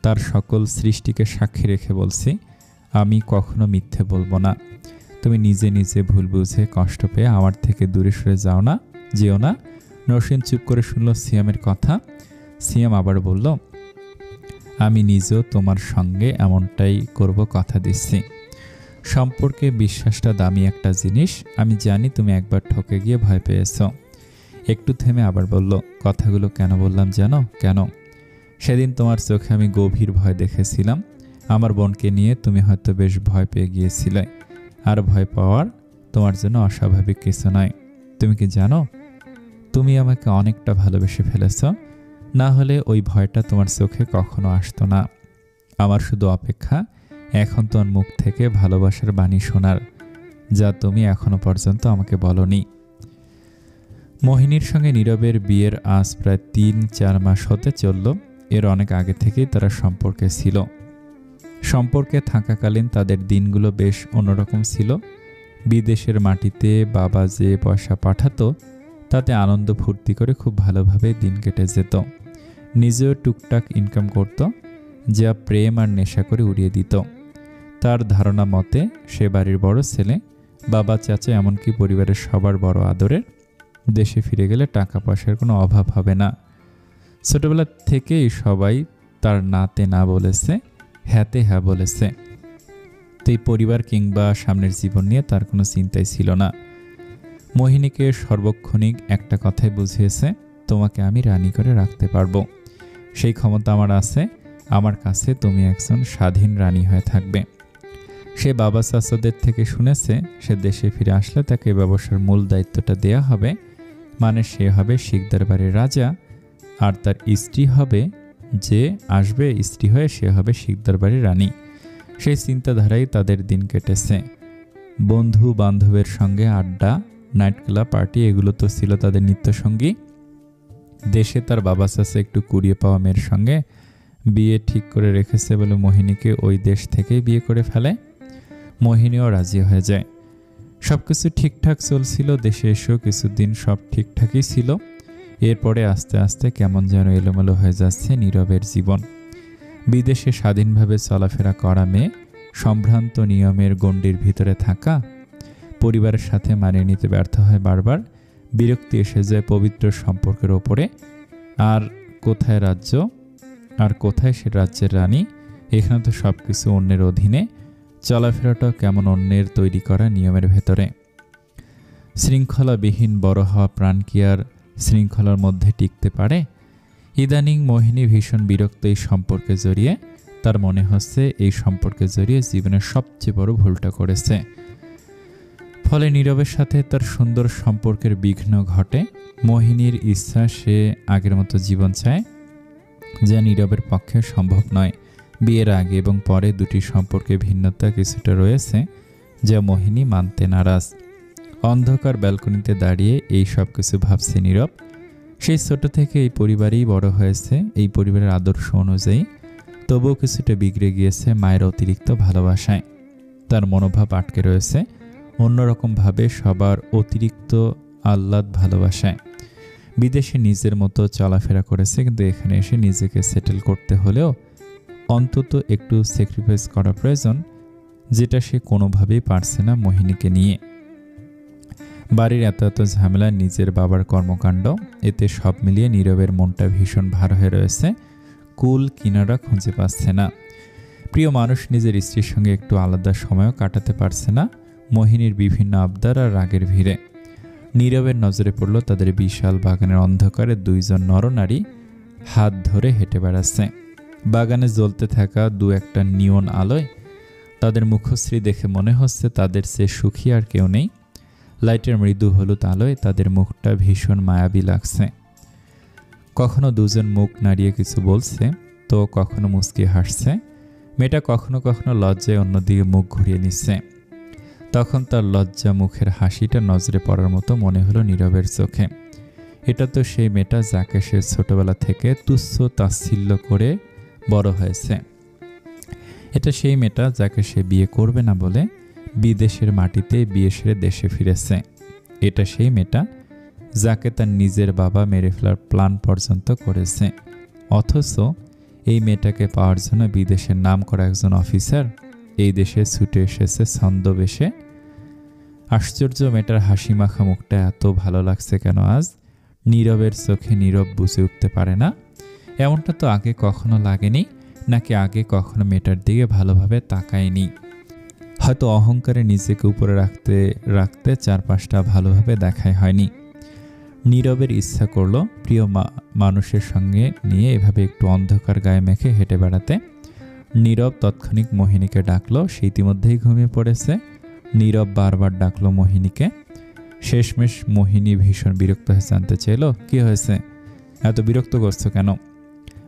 তার সকল সৃষ্টিকে সাক্ষী রেখে বলছি, আমি কখনো মিথ্যে বলবো না। তুমি নিজে নিজে ভুল বুঝে কষ্ট পেয়ে আমার থেকে দূরে সরে যেও না। নৌসিন চুপ করে শুনল সিয়ামের কথা। সিয়াম আবার বলল, আমি নিজেও তোমার সঙ্গে এমনটাই করব, কথা দিচ্ছি। সম্পর্কে বিশ্বাসটা দামি একটা জিনিস। আমি জানি তুমি একবার ঠকে গিয়ে ভয় পেয়েছ। একটু থেমে আবার বলল, কথাগুলো কেন বললাম জানো? কেন? সেদিন তোমার চোখে আমি গভীর ভয় দেখেছিলাম। আমার বোনকে নিয়ে তুমি হয়তো বেশ ভয় পেয়ে গিয়েছিলে। আর ভয় পাওয়ার তোমার জন্য অস্বাভাবিক কিছু নয়। তুমি কি জানো, তুমি আমাকে অনেকটা ভালোবেসে ফেলেছ। না হলে ওই ভয়টা তোমার চোখে কখনো আসতো না। আমার শুধু অপেক্ষা এখন তোমার মুখ থেকে ভালোবাসার বাণী শোনার, যা তুমি এখনো পর্যন্ত আমাকে বলনি। মোহিনীর সঙ্গে নীরবের বিয়ের আজ প্রায় ৩-৪ মাস হতে চলল। এর অনেক আগে থেকেই তারা সম্পর্কে ছিল। সম্পর্কে থাকাকালীন তাদের দিনগুলো বেশ অন্যরকম ছিল। বিদেশের মাটিতে বাবা যে পয়সা পাঠাতো তাতে আনন্দ ফুর্তি করে খুব ভালোভাবে দিন কেটে যেত। নিজেও টুকটাক ইনকাম করত, যা প্রেম আর নেশা করে উড়িয়ে দিত। তার ধারণা মতে সে বাড়ির বড় ছেলে, বাবা চাচা এমনকি পরিবারের সবার বড় আদরের। দেশে ফিরে গেলে টাকা পয়সার কোনো অভাব হবে না। ছোটবেলা থেকেই সবাই তার নাতে না বলেছে, হ্যাঁতে হ্যাঁ বলেছে। তো এই পরিবার কিংবা সামনের জীবন নিয়ে তার কোনো চিন্তাই ছিল না। মোহিনীকে সর্বক্ষণিক একটা কথাই বুঝিয়েছে, তোমাকে আমি রানী করে রাখতে পারবো। সেই ক্ষমতা আমার আছে। আমার কাছে তুমি একজন স্বাধীন রানী হয়ে থাকবে। সে বাবা চাচাদের থেকে শুনেছে সে দেশে ফিরে আসলে তাকে ব্যবসার মূল দায়িত্বটা দেয়া হবে। মানে সে হবে শিকদার বাড়ির রাজা, আর তার স্ত্রী হবে, যে আসবে স্ত্রী হয়ে সে হবে শিকদার বাড়ির রানী। সেই চিন্তাধারাই তাদের দিন কেটেছে। বন্ধু বান্ধবের সঙ্গে আড্ডা, নাইট ক্লাব, পার্টি, এগুলো তো ছিল তাদের নিত্যসঙ্গী। দেশে তার বাবা চাচা একটু কুড়িয়ে পাওয়া মেয়ের সঙ্গে বিয়ে ঠিক করে রেখেছে বলে মোহিনীকে ওই দেশ থেকেই বিয়ে করে ফেলে। মোহিনীও রাজি হয়ে যায়। সব কিছু ঠিকঠাক চলছিল। দেশে এসেও কিছুদিন সব ঠিকঠাকই ছিল। এরপরে আস্তে আস্তে কেমন যেন এলোমেলো হয়ে যাচ্ছে নীরবের জীবন। বিদেশে স্বাধীনভাবে চলাফেরা করা মেয়ে, সম্ভ্রান্ত নিয়মের গণ্ডির ভিতরে থাকা, পরিবারের সাথে মানিয়ে নিতে ব্যর্থ হয় বারবার। বিরক্তি এসে যায় পবিত্র সম্পর্কের ওপরে। আর কোথায় রাজ্য, আর কোথায় সে রাজ্যের রানী? এখানে তো সব কিছু অন্যের অধীনে। চলাফেরাটাও কেমন অন্যের তৈরি করা নিয়মের ভেতরে। শৃঙ্খলাবিহীন বড় হওয়া প্রাণ কি আর শৃঙ্খলার মধ্যে টিকতে পারে? ইদানিং মোহিনী ভীষণ বিরক্ত এই সম্পর্কে জড়িয়ে। তার মনে হচ্ছে এই সম্পর্কে জড়িয়ে জীবনের সবচেয়ে বড় ভুলটা করেছে। ফলে নীরবের সাথে তার সুন্দর সম্পর্কের বিঘ্ন ঘটে। মোহিনীর ইচ্ছা সে আগের মতো জীবন চায়, যা নীরবের পক্ষে সম্ভব নয়। বিয়ের আগে এবং পরে দুটি সম্পর্কে ভিন্নতা কিছুটা রয়েছে, যা মোহিনী মানতে নারাজ। অন্ধকার ব্যালকনিতে দাঁড়িয়ে এই সব কিছু ভাবছে নীরব। সেই ছোট থেকে এই পরিবারেই বড় হয়েছে, এই পরিবারের আদর্শ অনুযায়ী। তবুও কিছুটা বিগড়ে গিয়েছে মায়ের অতিরিক্ত ভালোবাসায়। তার মনোভাব আটকে রয়েছে অন্যরকমভাবে সবার অতিরিক্ত আহ্লাদ ভালোবাসায়। বিদেশে নিজের মতো চলাফেরা করেছে, কিন্তু এখানে এসে নিজেকে সেটেল করতে হলেও অন্তত একটু স্যাক্রিফাইস করা প্রয়োজন, যেটা সে কোনোভাবেই পারছে না মোহিনীকে নিয়ে। বাড়ির এত এত ঝামেলা, নিজের বাবার কর্মকাণ্ড, এতে সব মিলিয়ে নীরবের মনটা ভীষণ ভার হয়ে রয়েছে। কুল কিনারা খুঁজে পাচ্ছে না। প্রিয় মানুষ নিজের স্ত্রীর সঙ্গে একটু আলাদা সময়ও কাটাতে পারছে না মোহিনীর বিভিন্ন আবদার আর রাগের ভিড়ে। নীরবের নজরে পড়ল তাদের বিশাল বাগানের অন্ধকারে দুইজন নরনারী হাত ধরে হেঁটে বেড়াচ্ছে। বাগানে জ্বলতে থাকা দু একটা নিয়ন আলোয় তাদের মুখশ্রী দেখে মনে হচ্ছে তাদের চেয়ে সুখী আর কেউ নেই। লাইটের মৃদু হলুদ আলোয় তাদের মুখটা ভীষণ মায়াবী লাগছে। কখনো দুজন মুখ নাড়িয়ে কিছু বলছে, তো কখনো মুচকি হাসছে। মেয়েটা কখনো কখনো লজ্জায় অন্যদিকে মুখ ঘুরিয়ে নিচ্ছে। তখন তার লজ্জা মুখের হাসিটা নজরে পড়ার মতো মনে হলো নীরবের চোখে। এটা তো সেই মেয়েটা যাকে সে ছোটবেলা থেকে তুচ্ছ তাচ্ছিল্য করে বড় হয়েছে। এটা সেই মেয়েটা যাকে সে বিয়ে করবে না বলে বিদেশের মাটিতে বিয়ে সেরে দেশে ফিরেছে। এটা সেই মেয়েটা যাকে তার নিজের বাবা মেরে ফেলার প্ল্যান পর্যন্ত করেছে। অথচ এই মেয়েটাকে পাওয়ার জন্য বিদেশের নাম করা একজন অফিসার এই দেশে ছুটে এসেছে ছন্দবেশে। আশ্চর্য, মেয়েটার হাসি মাখা মুখটা এত ভালো লাগছে কেন আজ? নীরবের চোখে নীরব বুঝে উঠতে পারে না এমনটা তো আগে কখনো লাগেনি, নাকি আগে কখনো মেয়েটার দিকে ভালোভাবে তাকায়নি। হয়তো অহংকারে নিজেকে উপরে রাখতে রাখতে চারপাশটা ভালোভাবে দেখাই হয়নি। নীরবের ইচ্ছা করলো প্রিয় মানুষের সঙ্গে নিয়ে এভাবে একটু অন্ধকার গায়ে মেখে হেঁটে বেড়াতে। নীরব তৎক্ষণিক মোহিনীকে ডাকলো, সে ইতিমধ্যেই ঘুমিয়ে পড়েছে। নীরব বারবার ডাকলো মোহিনীকে। শেষমেশ মোহিনী ভীষণ বিরক্ত হয়ে জানতে চাইল, কি হয়েছে, এত বিরক্ত করছো কেন?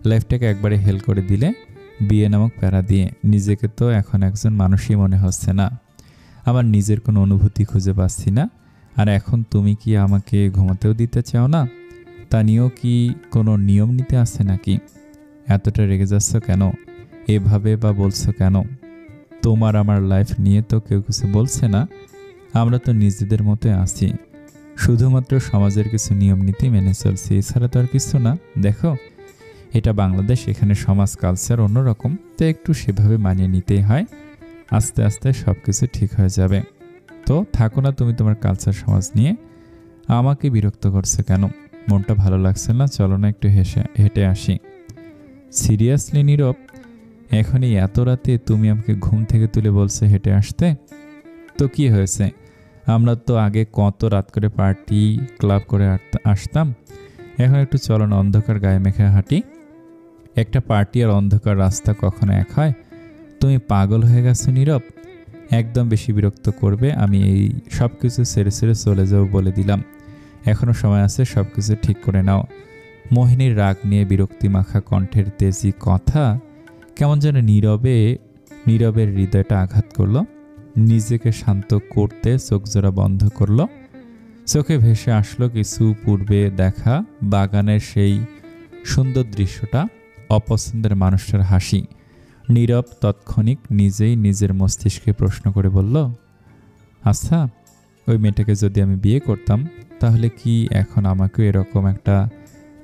লাইফটাকে একবারে হেল করে দিলে বিয়ে নামক প্যারা দিয়ে। নিজেকে তো এখন একজন মানুষই মনে হচ্ছে না। আমার নিজের কোনো অনুভূতি খুঁজে পাচ্ছি না। আর এখন তুমি কি আমাকে ঘুমাতেও দিতে চাও না? তা নিয়েও কি কোনো নিয়ম নিতে আসছে নাকি? এতটা রেগে যাচ্ছ কেন? এভাবে বা বলছো কেন? তোমার আমার লাইফ নিয়ে তো কেউ কিছু বলছে না। আমরা তো নিজেদের মতো আছি, শুধুমাত্র সমাজের কিছু নিয়ম নীতি মেনে চলছি, এছাড়া তো আর কিছু না। দেখো, এটা বাংলাদেশ, এখানে সমাজ কালচার অন্যরকম, তো একটু সেভাবে মানিয়ে নিতেই হয়। আস্তে আস্তে সব কিছু ঠিক হয়ে যাবে। তো থাকো না তুমি তোমার কালচার সমাজ নিয়ে। আমাকে বিরক্ত করছে কেন? মনটা ভালো লাগছে না? চলো না একটু হেঁটে আসি। সিরিয়াসলি নীরব, এখনই এত রাতে তুমি আমাকে ঘুম থেকে তুলে বলছো হেঁটে আসতে? তো কি হয়েছে? আমরা তো আগে কত রাত করে পার্টি ক্লাব করে আসতাম। এখন একটু চলো না অন্ধকার গায়ে মেখে হাঁটি। একটা পার্টি আর অন্ধকার রাস্তা কখনো এক হয়? তুমি পাগল হয়ে গেছো নীরব। একদম বেশি বিরক্ত করবে, আমি এই সব কিছু ছেড়ে ছেড়ে চলে যাবো বলে দিলাম। এখনও সময় আছে, সব কিছু ঠিক করে নাও। মোহিনীর রাগ নিয়ে বিরক্তি মাখা কণ্ঠের তেজি কথা কেমন যেন নীরবের হৃদয়টা আঘাত করলো। নিজেকে শান্ত করতে চোখ জোড়া বন্ধ করলো। চোখে ভেসে আসলো কিছু পূর্বে দেখা বাগানের সেই সুন্দর দৃশ্যটা, অপছন্দের মানুষটার হাসি। নীরব তৎক্ষণিক নিজেই নিজের মস্তিষ্কে প্রশ্ন করে বলল, আচ্ছা, ওই মেয়েটাকে যদি আমি বিয়ে করতাম তাহলে কি এখন আমাকেও এরকম একটা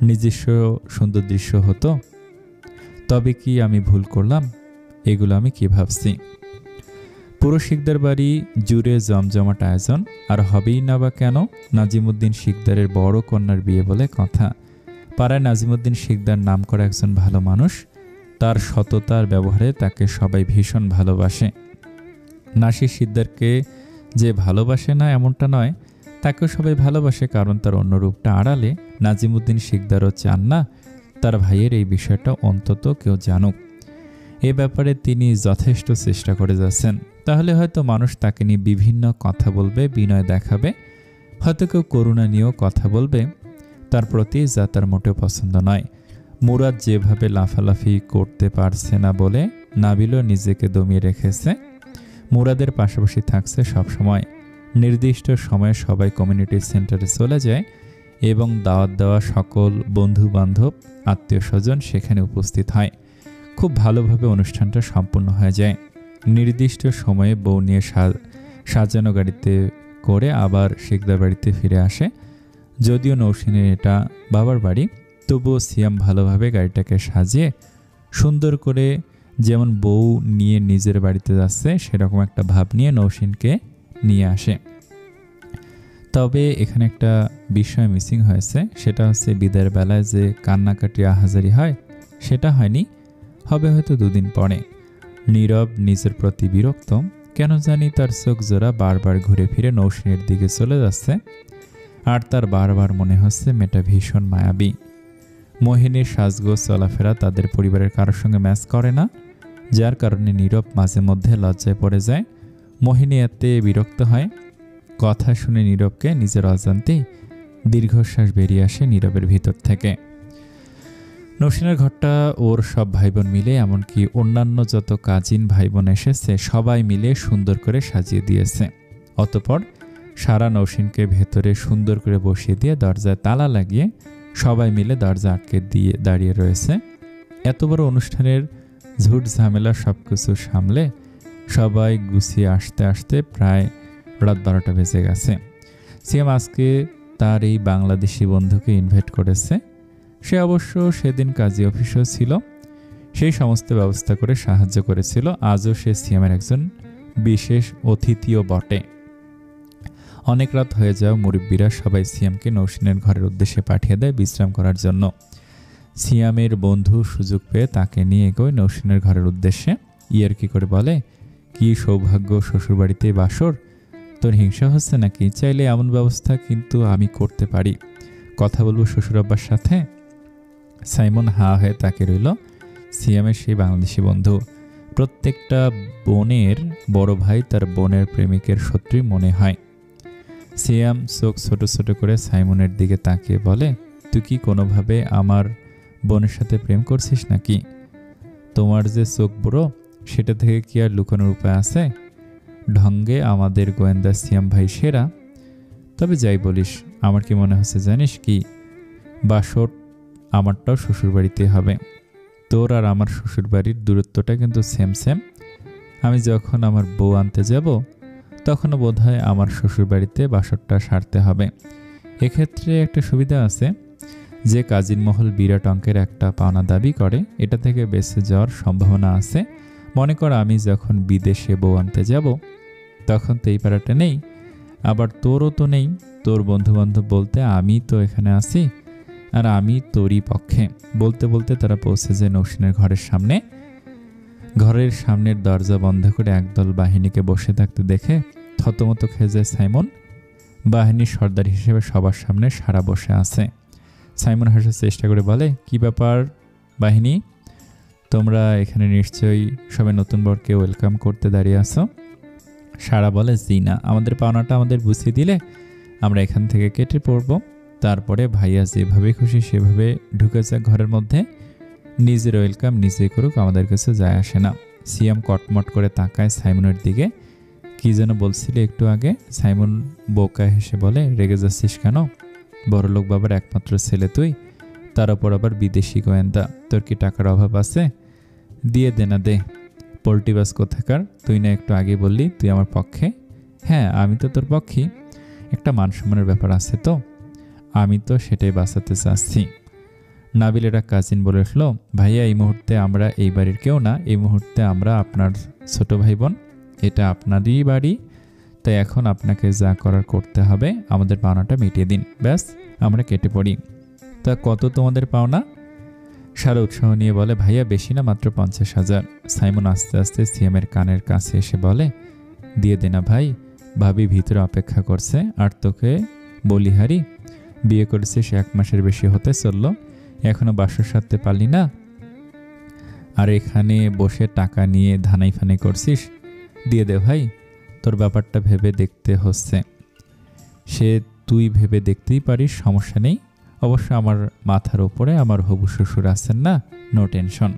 নিজস্ব সুন্দর দৃশ্য হতো? তবে কি আমি ভুল করলাম? এগুলো আমি কি ভাবছি? পুরো শিকদার বাড়ি জুড়ে জমজমাট আয়োজন, আর হবেই না বা কেন? নাজিমুদ্দিন শিকদারের বড় কন্যার বিয়ে বলে কথা। পাড়ায় নাজিমুদ্দিন শিকদার নাম করা একজন ভালো মানুষ। তার সততার ব্যবহারে তাকে সবাই ভীষণ ভালোবাসে। নাসির শিকদারকে যে ভালোবাসে না এমনটা নয়, তাকেও সবাই ভালোবাসে, কারণ তার অন্য রূপটা আড়ালে নাজিমুদ্দিন শিকদারও চান না তার ভাইয়ের এই বিষয়টা অন্তত কেউ জানুক। এ ব্যাপারে তিনি যথেষ্ট চেষ্টা করে যাচ্ছেন। তাহলে হয়তো মানুষ তাকে নিয়ে বিভিন্ন কথা বলবে, বিনয় দেখাবে, হয়তো কেউ করুণা নিয়েও কথা বলবে তার প্রতি, যা তার মোটেও পছন্দ নয়। মুরাদ যেভাবে লাফালাফি করতে পারছে না বলে নাবিলও নিজেকে দমিয়ে রেখেছে। মুরাদের পাশাপাশি থাকছে সবসময়। নির্দিষ্ট সময়ে সবাই কমিউনিটি সেন্টারে চলে যায় এবং দাওয়াত দেওয়া সকল বন্ধু বান্ধব আত্মীয় স্বজন সেখানে উপস্থিত হয়। খুব ভালোভাবে অনুষ্ঠানটা সম্পূর্ণ হয়ে যায়। নির্দিষ্ট সময়ে বউ নিয়ে সাজানো গাড়িতে করে আবার শিকদার বাড়িতে ফিরে আসে। যদিও নৌসিনের এটা বাবার বাড়ি, তবুও সিয়াম ভালোভাবে গাড়িটাকে সাজিয়ে সুন্দর করে, যেমন বউ নিয়ে নিজের বাড়িতে যাচ্ছে সেরকম একটা ভাব নিয়ে নৌসিনকে নিয়ে আসে। তবে এখানে একটা বিষয় মিসিং হয়েছে, সেটা হচ্ছে বিদায়ের বেলায় যে কান্নাকাটি আহাজারি হয় সেটা হয়নি, হবে হয়তো দুদিন পরে। নীরব নিজের প্রতি বিরক্ত, কেন জানি তার চোখ জোড়া বারবার ঘুরে ফিরে নৌসিনের দিকে চলে যাচ্ছে, আর তার বারবার মনে হচ্ছে মেয়েটা ভীষণ মায়াবী। মোহিনীর সাজগোজ চলাফেরা তাদের পরিবারের কারোর সঙ্গে ম্যাচ করে না, যার কারণে নীরব মাঝে মধ্যে লজ্জায় পড়ে যায়। মোহিনী এতে বিরক্ত হয়। কথা শুনে নীরবকে নিজের অজান্তেই দীর্ঘশ্বাস বেরিয়ে আসে নীরবের ভিতর থেকে। নৌসিনের ঘরটা ওর সব ভাই বোন মিলে, এমনকি অন্যান্য যত কাজিন ভাই বোন এসেছে সবাই মিলে সুন্দর করে সাজিয়ে দিয়েছে। অতঃপর সারা নৌসিনকে ভেতরে সুন্দর করে বসিয়ে দিয়ে দরজায় তালা লাগিয়ে সবাই মিলে দরজা আটকে দিয়ে দাঁড়িয়ে রয়েছে। এত বড় অনুষ্ঠানের ঝুট ঝামেলা সব কিছু সামলে সবাই গুছিয়ে আসতে আসতে প্রায় রাত 12টা বেজে গেছে। সিয়াম আজকে তার এই বাংলাদেশি বন্ধুকে ইনভাইট করেছে। সে অবশ্য সেদিন কাজী অফিসও ছিল, সেই সমস্ত ব্যবস্থা করে সাহায্য করেছিল। আজও সে সিয়ামের একজন বিশেষ অতিথিও বটে। অনেক রাত হয়ে যাও মুরব্বীরা সবাই সিয়ামকে নৌসিনের ঘরের উদ্দেশ্যে পাঠিয়ে দেয় বিশ্রাম করার জন্য। সিয়ামের বন্ধু সুযোগ পেয়ে তাকে নিয়ে এগোয় নৌসিনের ঘরের উদ্দেশ্যে। ইয়ার্কি করে বলে, কি সৌভাগ্য, শ্বশুরবাড়িতে বাসর, তোর হিংসা হচ্ছে নাকি? চাইলে এমন ব্যবস্থা কিন্তু আমি করতে পারি, কথা বলবো শ্বশুর আব্বার সাথে। সাইমন হা হয়ে তাকে রইল। সিয়ামের সেই বাংলাদেশি বন্ধু। প্রত্যেকটা বোনের বড় ভাই তার বোনের প্রেমিকের শত্রুই মনে হয়। সিয়াম চোখ ছোট ছোট করে সাইমনের দিকে তাকিয়ে বলে, তুই কি কোনোভাবে আমার বোনের সাথে প্রেম করছিস নাকি? তোমার যে চোখ বুড়ো, সেটা থেকে কি আর লুকানোর উপায় আছে? ঢঙ্গে আমাদের গোয়েন্দা সিয়াম ভাই সেরা। তবে যাই বলিস, আমার কি মনে হচ্ছে জানিস কি, বাসর আমারটাও শ্বশুরবাড়িতে হবে। তোর আর আমার শ্বশুরবাড়ির দূরত্বটা কিন্তু সেম সেম। আমি যখন আমার বউ আনতে যাব তখনও বোধহয় আমার শ্বশুরবাড়িতে বাসরটা সারতে হবে। এক্ষেত্রে একটা সুবিধা আছে, যে কাজিন মহল বিরাট অঙ্কের একটা পাওনা দাবি করে, এটা থেকে বেঁচে যাওয়ার সম্ভাবনা আছে। মনে কর আমি যখন বিদেশে বউ আনতে যাব তখন তো এই পাড়াটা নেই, আবার তোরও তো নেই। তোর বন্ধুবান্ধব বলতে আমি তো এখানে আছি, আর আমি তোরই পক্ষে। বলতে বলতে তারা পৌঁছে যায় নৌসিনের ঘরের সামনে। ঘরের সামনের দরজা বন্ধ করে একদল বাহিনীকে বসে থাকতে দেখে থতমত খেয়ে যায় সাইমন। বাহিনীর সর্দার হিসেবে সবার সামনে সারা বসে আছে। সাইমন হাসার চেষ্টা করে বলে, কি ব্যাপার বাহিনী, তোমরা এখানে নিশ্চয়ই সবাই নতুন বরকে ওয়েলকাম করতে দাঁড়িয়ে আছো? সারা বলে, জি না, আমাদের পাওনাটা আমাদের বুঝিয়ে দিলে আমরা এখান থেকে কেটে পড়ব। তারপরে ভাইয়া যেভাবে খুশি সেভাবে ঢুকে যাক ঘরের মধ্যে, নিজের ওয়েলকাম নিজেই করুক, আমাদের কাছে যায় আসে না। সিয়াম কটমট করে তাকায় সাইমনের দিকে। কি যেন বলছিলে একটু আগে? সাইমন বোকা হেসে বলে, রেগে যাচ্ছিস কেন? বড়লোক বাবার একমাত্র ছেলে তুই, তার ওপর আবার বিদেশি গোয়েন্দা। তোর কি টাকার অভাব আছে? দিয়ে দে না দে। পোল্টিবাস কোথাকার, তুই না একটু আগে বললি তুই আমার পক্ষে? হ্যাঁ, আমি তো তোর পক্ষেই। একটা মান সম্মানের ব্যাপার আছে তো, আমি তো সেটাই বাঁচাতে চাচ্ছি। নাবিলেরা কাজিন বলে উঠল, ভাইয়া এই মুহূর্তে আমরা এই বাড়ির কেউ না, এই মুহূর্তে আমরা আপনার ছোট ভাই বোন, এটা আপনারই বাড়ি, তাই এখন আপনাকে যা করার করতে হবে, আমাদের পাওনাটা মিটিয়ে দিন, ব্যাস আমরা কেটে পড়ি। তা কত তোমাদের পাওনা? সারা উৎসাহ নিয়ে বলে, ভাইয়া বেশি না, মাত্র 50,000। সাইমন আস্তে আস্তে সিয়ামের কানের কাছে এসে বলে, দিয়ে দে না ভাই, ভাবি ভিতরে অপেক্ষা করছে। আর তোকে বলিহারি, বিয়ে করেছিস 1 মাসের বেশি হতে চললো, এখনো বাসর সারতে পারলি না, আর এখানে বসে টাকা নিয়ে ধানাই ফানাই করছিস। দিয়ে দে ভাই, তোর ব্যাপারটা ভেবে দেখতে হচ্ছে। সে তুই ভেবে দেখতেই পারিস, সমস্যা নেই। অবশ্য আমার মাথার ওপরে আমার হবু শ্বশুর আছেন না, নো টেনশন।